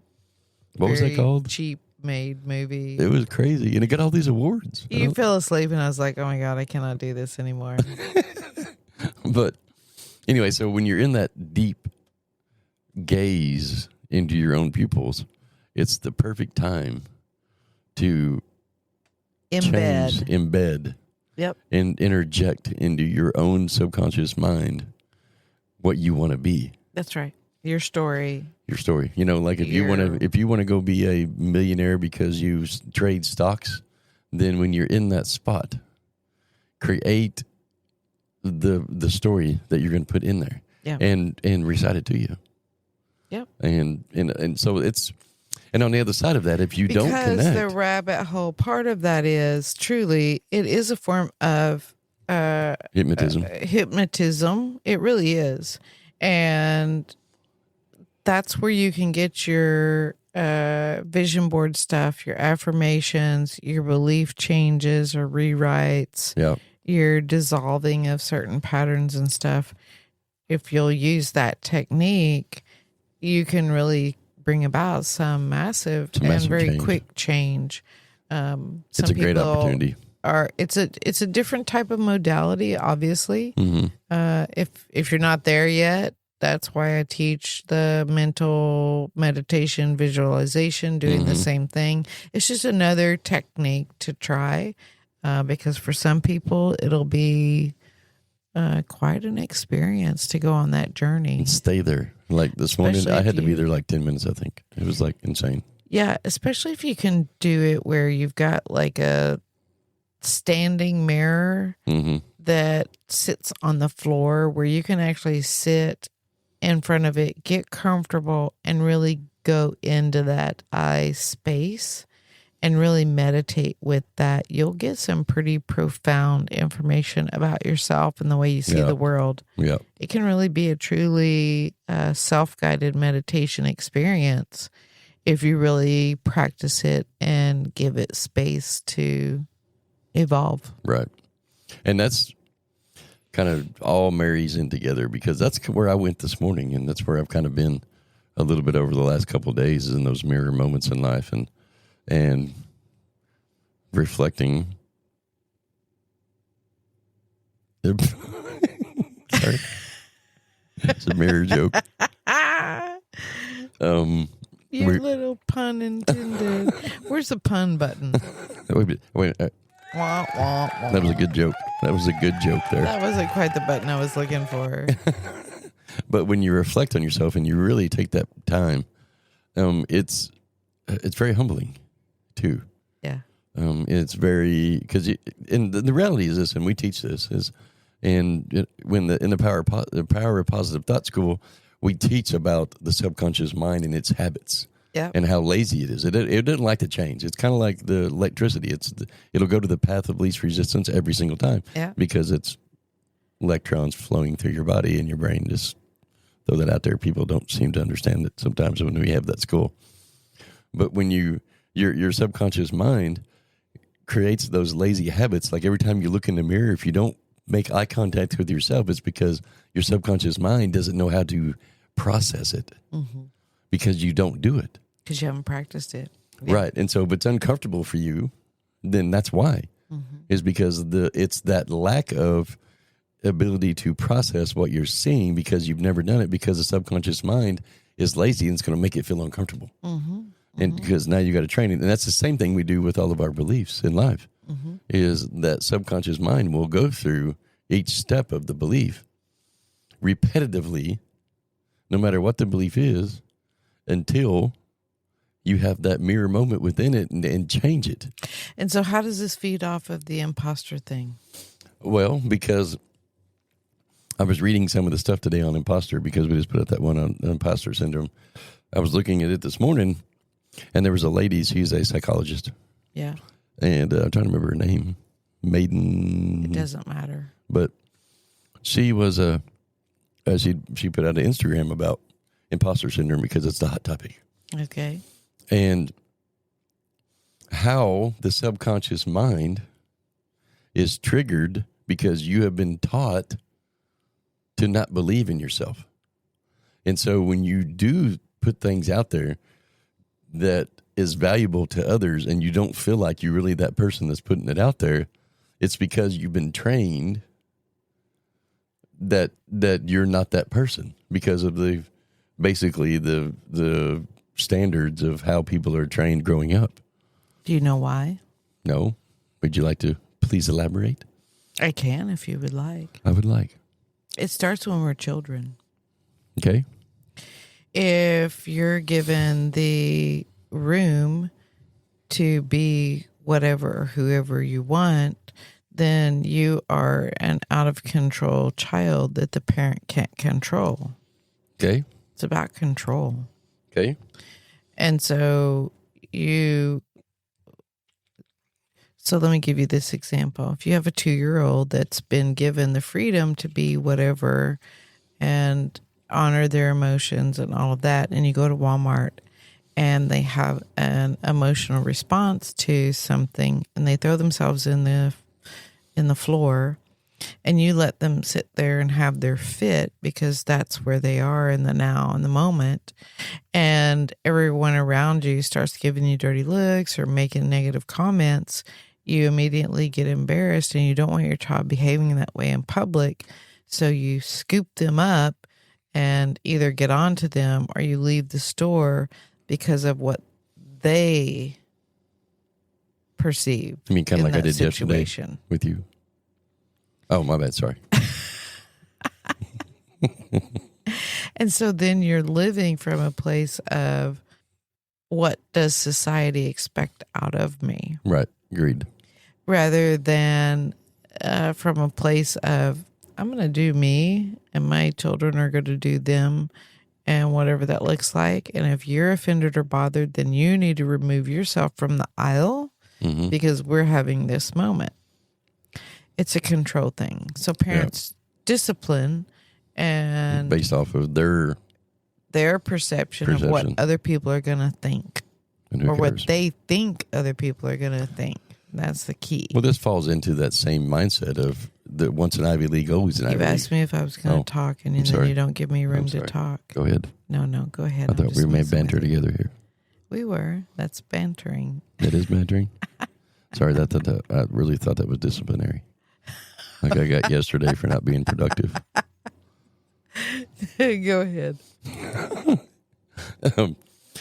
what was that called? Cheap made movie. It was crazy. And it got all these awards. You fell asleep and I was like, oh my God, I cannot do this anymore. But anyway, so when you're in that deep gaze into your own pupils, it's the perfect time to embed, and interject into your own subconscious mind what you want to be. That's right. Your story. Like if you want to go be a millionaire because you trade stocks, then when you're in that spot, create the story that you're going to put in there, and recite it to you. Yep. And so it's. And on the other side of that, if you don't connect. Because the rabbit hole part of that is truly, it is a form of hypnotism. Hypnotism. It really is. And that's where you can get your vision board stuff, your affirmations, your belief changes or rewrites, your dissolving of certain patterns and stuff. If you'll use that technique, you can really bring about some massive and very change. Quick change. It's a great opportunity. It's a different type of modality, obviously. Mm-hmm. If you're not there yet, that's why I teach the mental meditation visualization, doing the same thing. It's just another technique to try, because for some people it'll be quite an experience to go on that journey. And stay there. Like this morning, I had to be there like 10 minutes, I think. It was like insane. Yeah, especially if you can do it where you've got like a standing mirror that sits on the floor, where you can actually sit in front of it, get comfortable, and really go into that eye space and really meditate with that. You'll get some pretty profound information about yourself and the way you see the world. Yeah. It can really be a truly self-guided meditation experience if you really practice it and give it space to evolve. Right. And that's kind of all marries in together, because that's where I went this morning, and that's where I've kind of been a little bit over the last couple of days, is in those mirror moments in life and reflecting. Sorry. It's a mirror joke. Your little pun intended. Where's the pun button? Wait. Wah, wah, wah. That was a good joke. That was a good joke there. That wasn't quite the button I was looking for. But when you reflect on yourself and you really take that time, it's very humbling, too. Yeah. It's very because and the reality is this, and we teach this in the power of positive thought school, we teach about the subconscious mind and its habits. Yeah. And how lazy it is. It doesn't like to change. It's kind of like the electricity. It'll go to the path of least resistance every single time. Yeah. Because it's electrons flowing through your body and your brain. Just throw that out there. People don't seem to understand it sometimes when we have that school. But when your subconscious mind creates those lazy habits, like every time you look in the mirror, if you don't make eye contact with yourself, it's because your subconscious mind doesn't know how to process it because you don't do it. Because you haven't practiced it. Yeah. Right. And so if it's uncomfortable for you, then that's why. Is because it's that lack of ability to process what you're seeing because you've never done it, because the subconscious mind is lazy and it's going to make it feel uncomfortable. And because now you got to train it. And that's the same thing we do with all of our beliefs in life, is that subconscious mind will go through each step of the belief repetitively, no matter what the belief is, until you have that mirror moment within it and change it. And so how does this feed off of the imposter thing? Well, because I was reading some of the stuff today on imposter, because we just put out that one on imposter syndrome. I was looking at it this morning, and there was a lady, she's a psychologist. Yeah. And I'm trying to remember her name. It doesn't matter. But she was she put out an Instagram about imposter syndrome because it's the hot topic. Okay. And how the subconscious mind is triggered because you have been taught to not believe in yourself. And so when you do put things out there that is valuable to others and you don't feel like you're really that person that's putting it out there, it's because you've been trained that you're not that person because of basically the standards of how people are trained growing up. Do you know why? No. Would you like to please elaborate? I can if you would like. I would like. It starts when we're children. Okay. If you're given the room to be whatever or whoever you want, then you are an out of control child that the parent can't control. Okay. It's about control. Okay. And so let me give you this example. If you have a 2-year-old that's been given the freedom to be whatever and honor their emotions and all of that, and you go to Walmart and they have an emotional response to something and they throw themselves in the floor, and you let them sit there and have their fit because that's where they are in the now, in the moment, and everyone around you starts giving you dirty looks or making negative comments, you immediately get embarrassed and you don't want your child behaving that way in public. So you scoop them up and either get onto them or you leave the store because of what they perceive. I mean, kind of like I did situation. Yesterday with you. Oh, my bad. Sorry. And so then you're living from a place of, what does society expect out of me? Right. Agreed. Rather than from a place of, I'm going to do me and my children are going to do them and whatever that looks like. And if you're offended or bothered, then you need to remove yourself from the aisle because we're having this moment. It's a control thing. So parents discipline and based off of their perception of what other people are going to think or what they think other people are going to think. That's the key. Well, this falls into that same mindset of the once an Ivy League, always an Ivy League. You've asked me if I was going to talk, and then you don't give me room to talk. Go ahead. No, go ahead. I thought we made banter together here. We were. That's bantering. It is bantering? Sorry, I really thought that was disciplinary. Like I got yesterday for not being productive. Go ahead.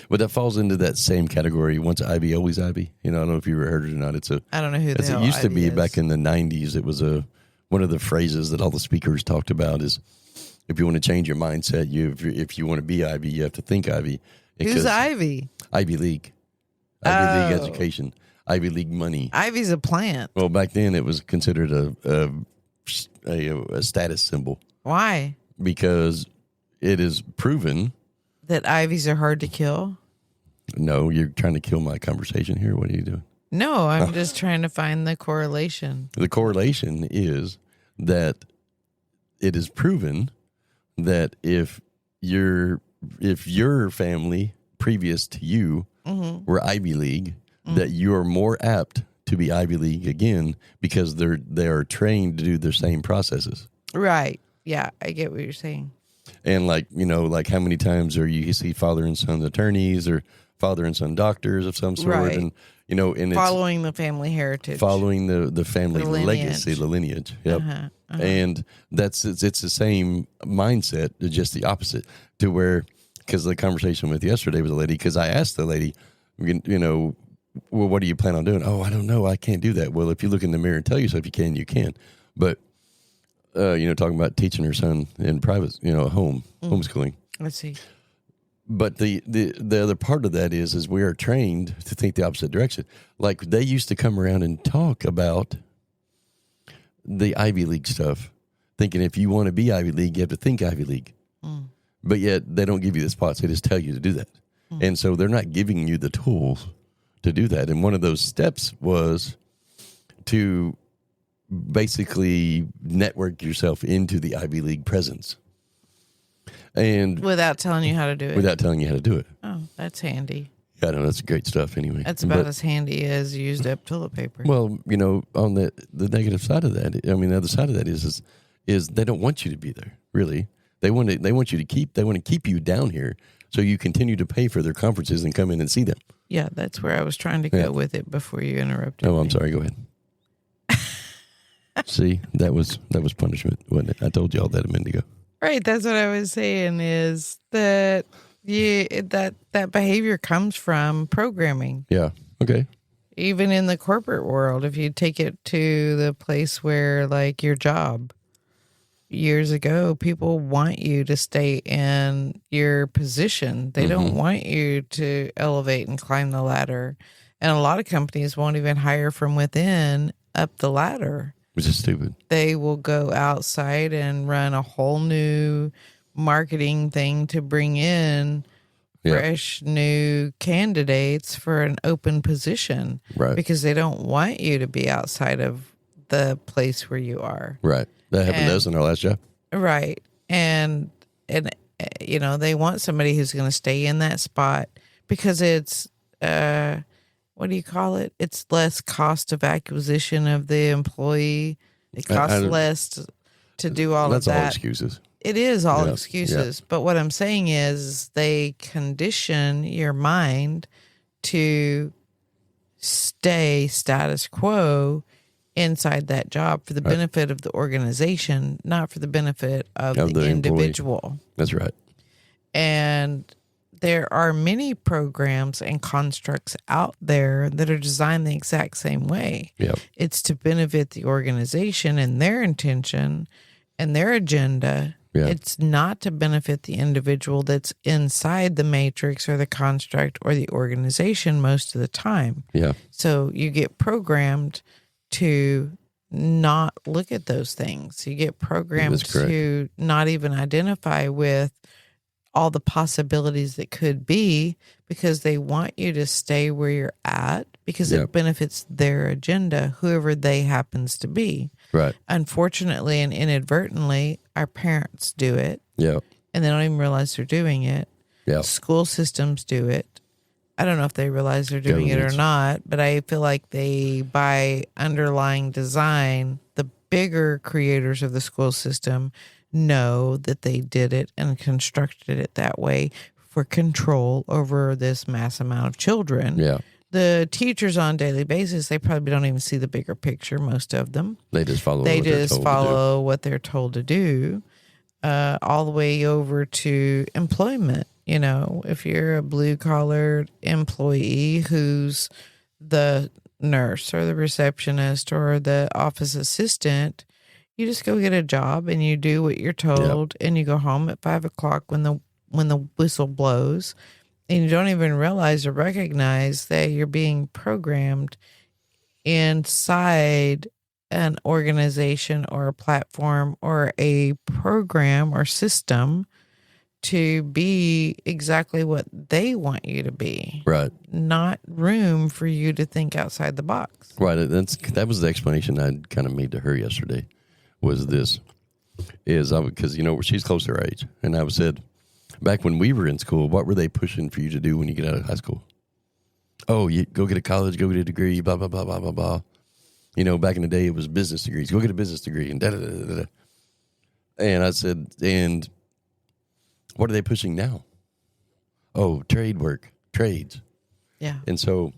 But that falls into that same category. Once Ivy, always Ivy. I don't know if you ever heard it or not. I don't know who the hell It used to Ivy be is. back in the 90s. It was one of the phrases that all the speakers talked about is, if you want to change your mindset, if you want to be Ivy, you have to think Ivy. Who's Ivy? Ivy League. Ivy League education. Ivy League money. Ivy's a plant. Well, back then it was considered a status symbol Why? because it is proven. That ivies are hard to kill? No, you're trying to kill my conversation here. What are you doing? No, I'm just trying to find the correlation. The correlation is that it is proven that if your family previous to you were Ivy League, that you are more apt to be Ivy League again because they are trained to do the same processes. Right. Yeah, I get what you're saying. And like how many times you see father and son attorneys or father and son doctors of some sort, Right. and and Following the family heritage. following the family The lineage. legacy, the lineage. Yep. And it's the same mindset, just the opposite. To where, because the conversation with yesterday was a lady, because I asked the lady, well, what do you plan on doing? Oh, I don't know. I can't do that. Well, if you look in the mirror and tell yourself you can, you can. But talking about teaching her son in private, home, homeschooling. Let's see. But the other part of that is we are trained to think the opposite direction. Like they used to come around and talk about the Ivy League stuff, thinking if you want to be Ivy League, you have to think Ivy League. But yet they don't give you the spots. They just tell you to do that. And so they're not giving you the tools to do that. And one of those steps was to basically network yourself into the Ivy League presence. And Without telling you how to do it. without telling you how to do it. Oh, that's handy. I don't know. That's great stuff anyway. That's about as handy as used up toilet paper. Well, on the negative side of that, the other side of that is they don't want you to be there, really. They want you to keep you down here so you continue to pay for their conferences and come in and see them. Yeah, that's where I was trying to go with it before you interrupted Oh, me. I'm sorry. Go ahead. See, that was punishment, wasn't it? I told you all that a minute ago. Right, that's what I was saying is that that behavior comes from programming. Yeah. Okay. Even in the corporate world, if you take it to the place where like your job, years ago, people want you to stay in your position. They don't want you to elevate and climb the ladder. And a lot of companies won't even hire from within up the ladder. Which is stupid. They will go outside and run a whole new marketing thing to bring in fresh new candidates for an open position. Right. Because they don't want you to be outside of the place where you are. Right. That happened to us in our last job. Right. And they want somebody who's going to stay in that spot because it's what do you call it? It's less cost of acquisition of the employee. It costs less to do all of that. That's all excuses. It is all excuses. But what I'm saying is they condition your mind to stay status quo inside that job for the benefit of the organization, not for the benefit of the individual. Employee. That's right. And there are many programs and constructs out there that are designed the exact same way. Yep. It's to benefit the organization and their intention and their agenda. Yeah. It's not to benefit the individual that's inside the matrix or the construct or the organization most of the time. Yeah. So you get programmed to not look at those things. You get programmed to not even identify with all the possibilities that could be because they want you to stay where you're at because it benefits their agenda, whoever they happens to be. Right. Unfortunately and inadvertently, our parents do it. Yeah. And they don't even realize they're doing it. Yeah. School systems do it. I don't know if they realize they're doing it or not, but I feel like they, by underlying design, the bigger creators of the school system know that they did it and constructed it that way for control over this mass amount of children. Yeah. The teachers on a daily basis, they probably don't even see the bigger picture, most of them. They just follow what they're told to do. all the way over to employment. You know, if you're a blue collar employee who's the nurse or the receptionist or the office assistant, you just go get a job and you do what you're told, and you go home at 5:00 when the whistle blows, and you don't even realize or recognize that you're being programmed inside an organization or a platform or a program or system to be exactly what they want you to be. Right. Not room for you to think outside the box. Right. That was the explanation I kind of made to her yesterday. Was this because she's close to her age, and I said, back when we were in school, what were they pushing for you to do when you get out of high school? Oh, you go get a college, go get a degree, blah blah blah blah blah blah. Back in the day, it was business degrees. Go get a business degree, and da da da da da. And I said, and what are they pushing now? Oh, trades. Yeah. And so,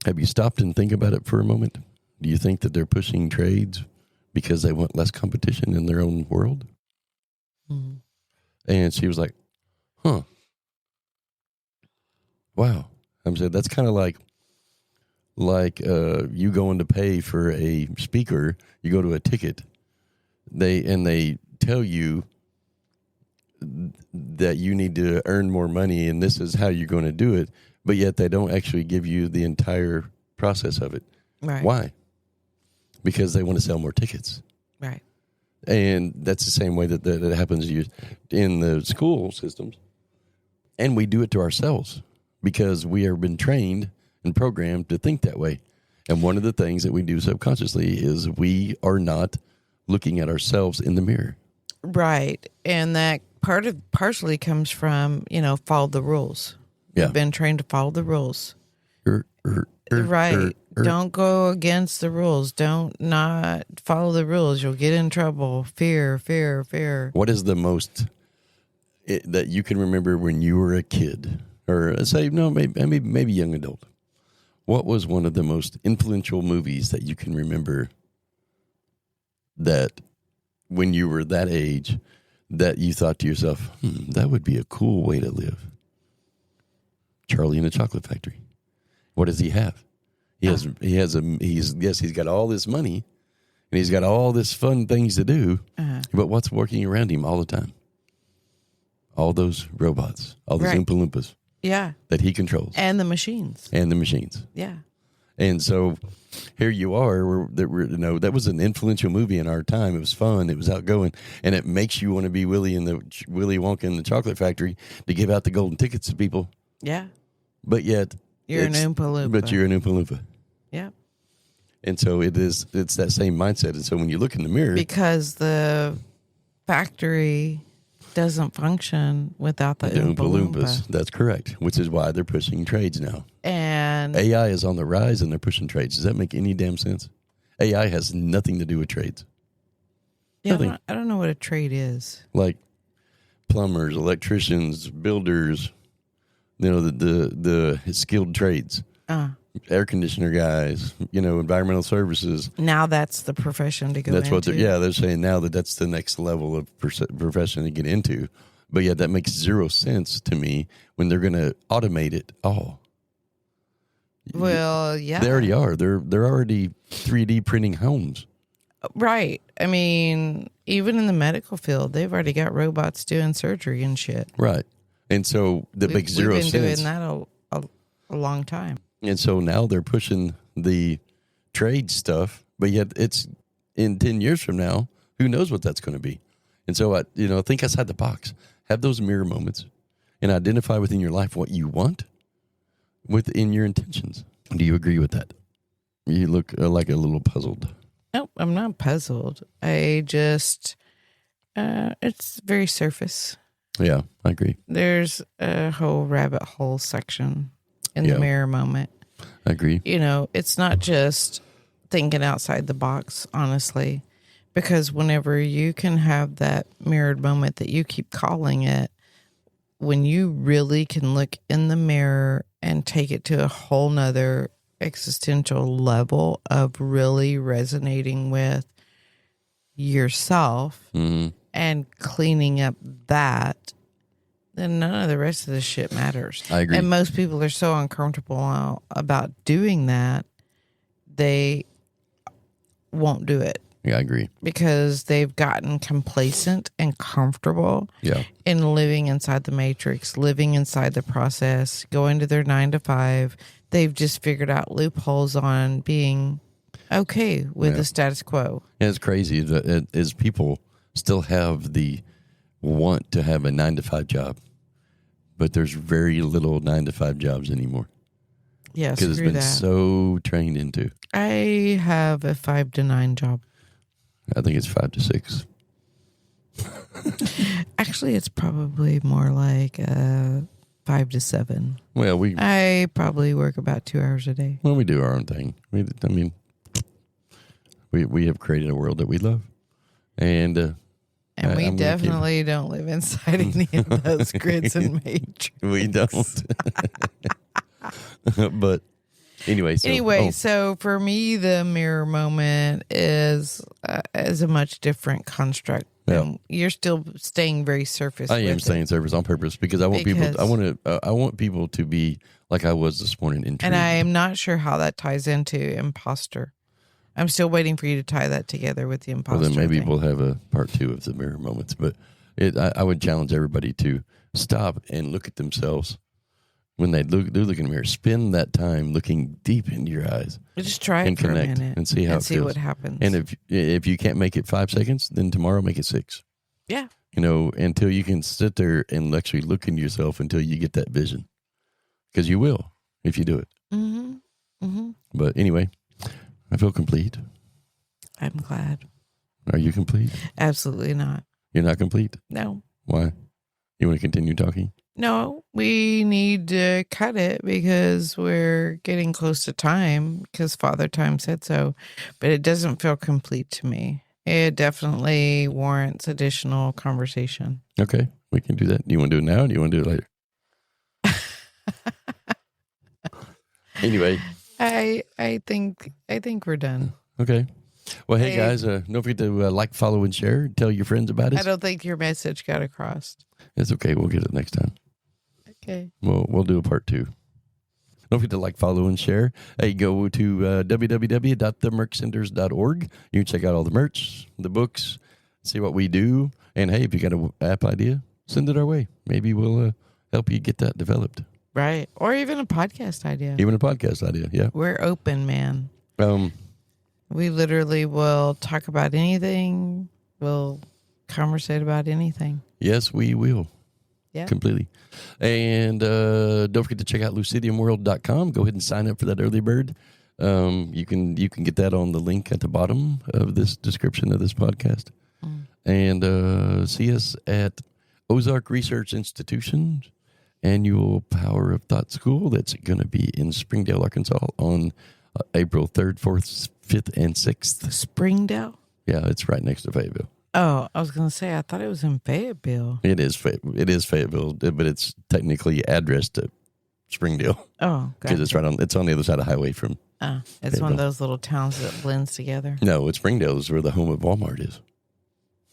have you stopped and think about it for a moment? Do you think that they're pushing trades because they want less competition in their own world? Mm-hmm. And she was like, huh. Wow. I said, that's kind of like you going to pay for a speaker, you go to a ticket, they tell you that you need to earn more money and this is how you're going to do it, but yet they don't actually give you the entire process of it. Right. Why? Because they want to sell more tickets. Right. And that's the same way that happens in the school systems. And we do it to ourselves because we have been trained and programmed to think that way. And one of the things that we do subconsciously is we are not looking at ourselves in the mirror. Right. And that partially comes from, follow the rules. Yeah. We've been trained to follow the rules. Right. Don't go against the rules. Don't not follow the rules. You'll get in trouble. Fear. What is the most that you can remember when you were a kid, or maybe young adult? What was one of the most influential movies that you can remember that when you were that age that you thought to yourself, that would be a cool way to live? Charlie and the Chocolate Factory. What does he have? He's got all this money and he's got all this fun things to do, but what's working around him all the time? All those robots, all those Oompa Loompas. Yeah. That he controls. And the machines. Yeah. And so here you are, that was an influential movie in our time. It was fun. It was outgoing. And it makes you want to be Willy Wonka in the Chocolate Factory to give out the golden tickets to people. Yeah. But yet... You're an Oompa Loompa. But you're an Oompa Loompa. Yeah. And so it's that same mindset. And so when you look in the mirror... Because the factory doesn't function without the Oompa Loompas. That's correct, which is why they're pushing trades now. And AI is on the rise and they're pushing trades. Does that make any damn sense? AI has nothing to do with trades. Yeah, I don't know what a trade is. Like plumbers, electricians, builders, the skilled trades. Air conditioner guys, environmental services. Now that's the profession to go into. That's what they're saying now that's the next level of profession to get into. But yeah, that makes zero sense to me when they're going to automate it all. Well, yeah. They already are. They're already 3D printing homes. Right. I mean, even in the medical field, they've already got robots doing surgery and shit. Right. And so that makes zero sense. We've been doing that a long time. And so now they're pushing the trade stuff, but yet it's in 10 years from now, who knows what that's going to be. And so I think outside the box, have those mirror moments and identify within your life what you want within your intentions. Do you agree with that? You look like a little puzzled. No, I'm not puzzled. I just, it's very surface. Yeah, I agree. There's a whole rabbit hole section in the mirror moment. I agree. It's not just thinking outside the box, honestly, because whenever you can have that mirrored moment that you keep calling it, when you really can look in the mirror and take it to a whole nother existential level of really resonating with yourself, and cleaning up that, then none of the rest of the shit matters. I agree. And most people are so uncomfortable about doing that, they won't do it. Yeah, I agree. Because they've gotten complacent and comfortable in living inside the matrix, living inside the process, going to their 9 to 5. They've just figured out loopholes on being okay with the status quo. And it's crazy that is people still have the want to have a 9 to 5 job, but there's very little 9 to 5 jobs anymore. Yeah, because it's been so trained into. I have a 5 to 9 job. I think it's 5 to 6. Actually, it's probably more like 5 to 7. Well, I probably work about 2 hours a day. Well, we do our own thing. We have created a world that we love, and we definitely don't live inside any of those grids and matrix. We don't. But anyway, so for me, the mirror moment is a much different construct. Yeah. You're still staying very surface. I am staying surface on purpose because I want people. I want people to be like I was this morning. Intrigued. And I am not sure how that ties into imposter. I'm still waiting for you to tie that together with the imposter. Well, then maybe thing. we'll have a part 2 of the mirror moments. But I would challenge everybody to stop and look at themselves when they look in the mirror. Spend that time looking deep into your eyes. Just try it and for connect a minute and see how it feels. what happens. And if you can't make it 5 seconds, then tomorrow make it 6. Yeah. Until you can sit there and actually look into yourself until you get that vision, because you will if you do it. Mm-hmm. Mm-hmm. But anyway, I feel complete. I'm glad. Are you complete? Absolutely not. You're not complete? No. Why? You want to continue talking? No, we need to cut it because we're getting close to time because Father Time said so. But it doesn't feel complete to me. It definitely warrants additional conversation. Okay, we can do that. Do you want to do it now or do you want to do it later? Anyway. I think we're done. Okay. Well, hey guys, don't forget to like, follow, and share. Tell your friends about us. I don't think your message got across. It's okay. We'll get it next time. Okay. We'll do a part 2. Don't forget to like, follow, and share. Hey, go to www.themerccenters.org. You can check out all the merch, the books, see what we do. And hey, if you got an app idea, send it our way. Maybe we'll help you get that developed. Right. Or even a podcast idea. Even a podcast idea, yeah. We're open, man. We literally will talk about anything. We'll conversate about anything. Yes, we will. Yeah. Completely. And don't forget to check out lucidiumworld.com. Go ahead and sign up for that early bird. You can get that on the link at the bottom of this description of this podcast. And see us at Ozark Research Institution's annual Power of Thought School. That's going to be in Springdale, Arkansas on April 3rd, 4th, 5th, and 6th. Springdale? Yeah, it's right next to Fayetteville. Oh, I was going to say, I thought it was in Fayetteville. It is Fayetteville, but it's technically addressed to Springdale. Oh, because it's it's on the other side of the highway from. It's one of those little towns that blends together. No, it's Springdale is where the home of Walmart is,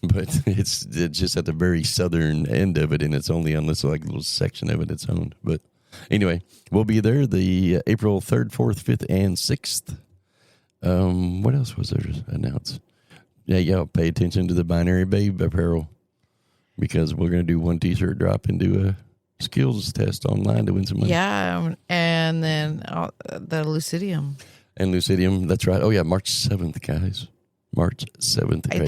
but it's just at the very southern end of it, and it's only on this little section of it it's owned. But anyway, we'll be there the April 3rd, 4th, 5th, and 6th. What else was there to announce? Yeah, pay attention to the Binary Babe apparel because we're going to do one t-shirt drop and do a skills test online to win some money. Yeah, and then the Lucidium. And Lucidium, that's right. Oh yeah, March 7th, guys. March 7th. I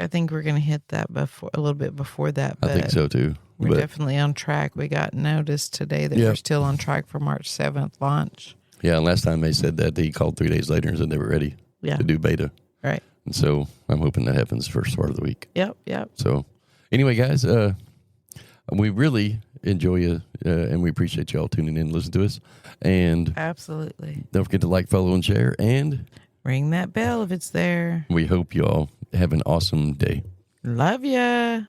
think we're gonna hit that a little bit before that. I think so too. We're definitely on track. We got notice today that we're still on track for March 7th launch. Yeah, and last time they said that, he called 3 days later and said they were ready to do beta. Right. And so I'm hoping that happens first part of the week. Yep. So anyway, guys, we really enjoy you and we appreciate you all tuning in and listening to us. And absolutely. Don't forget to like, follow, and share. And ring that bell if it's there. We hope you all have an awesome day. Love ya.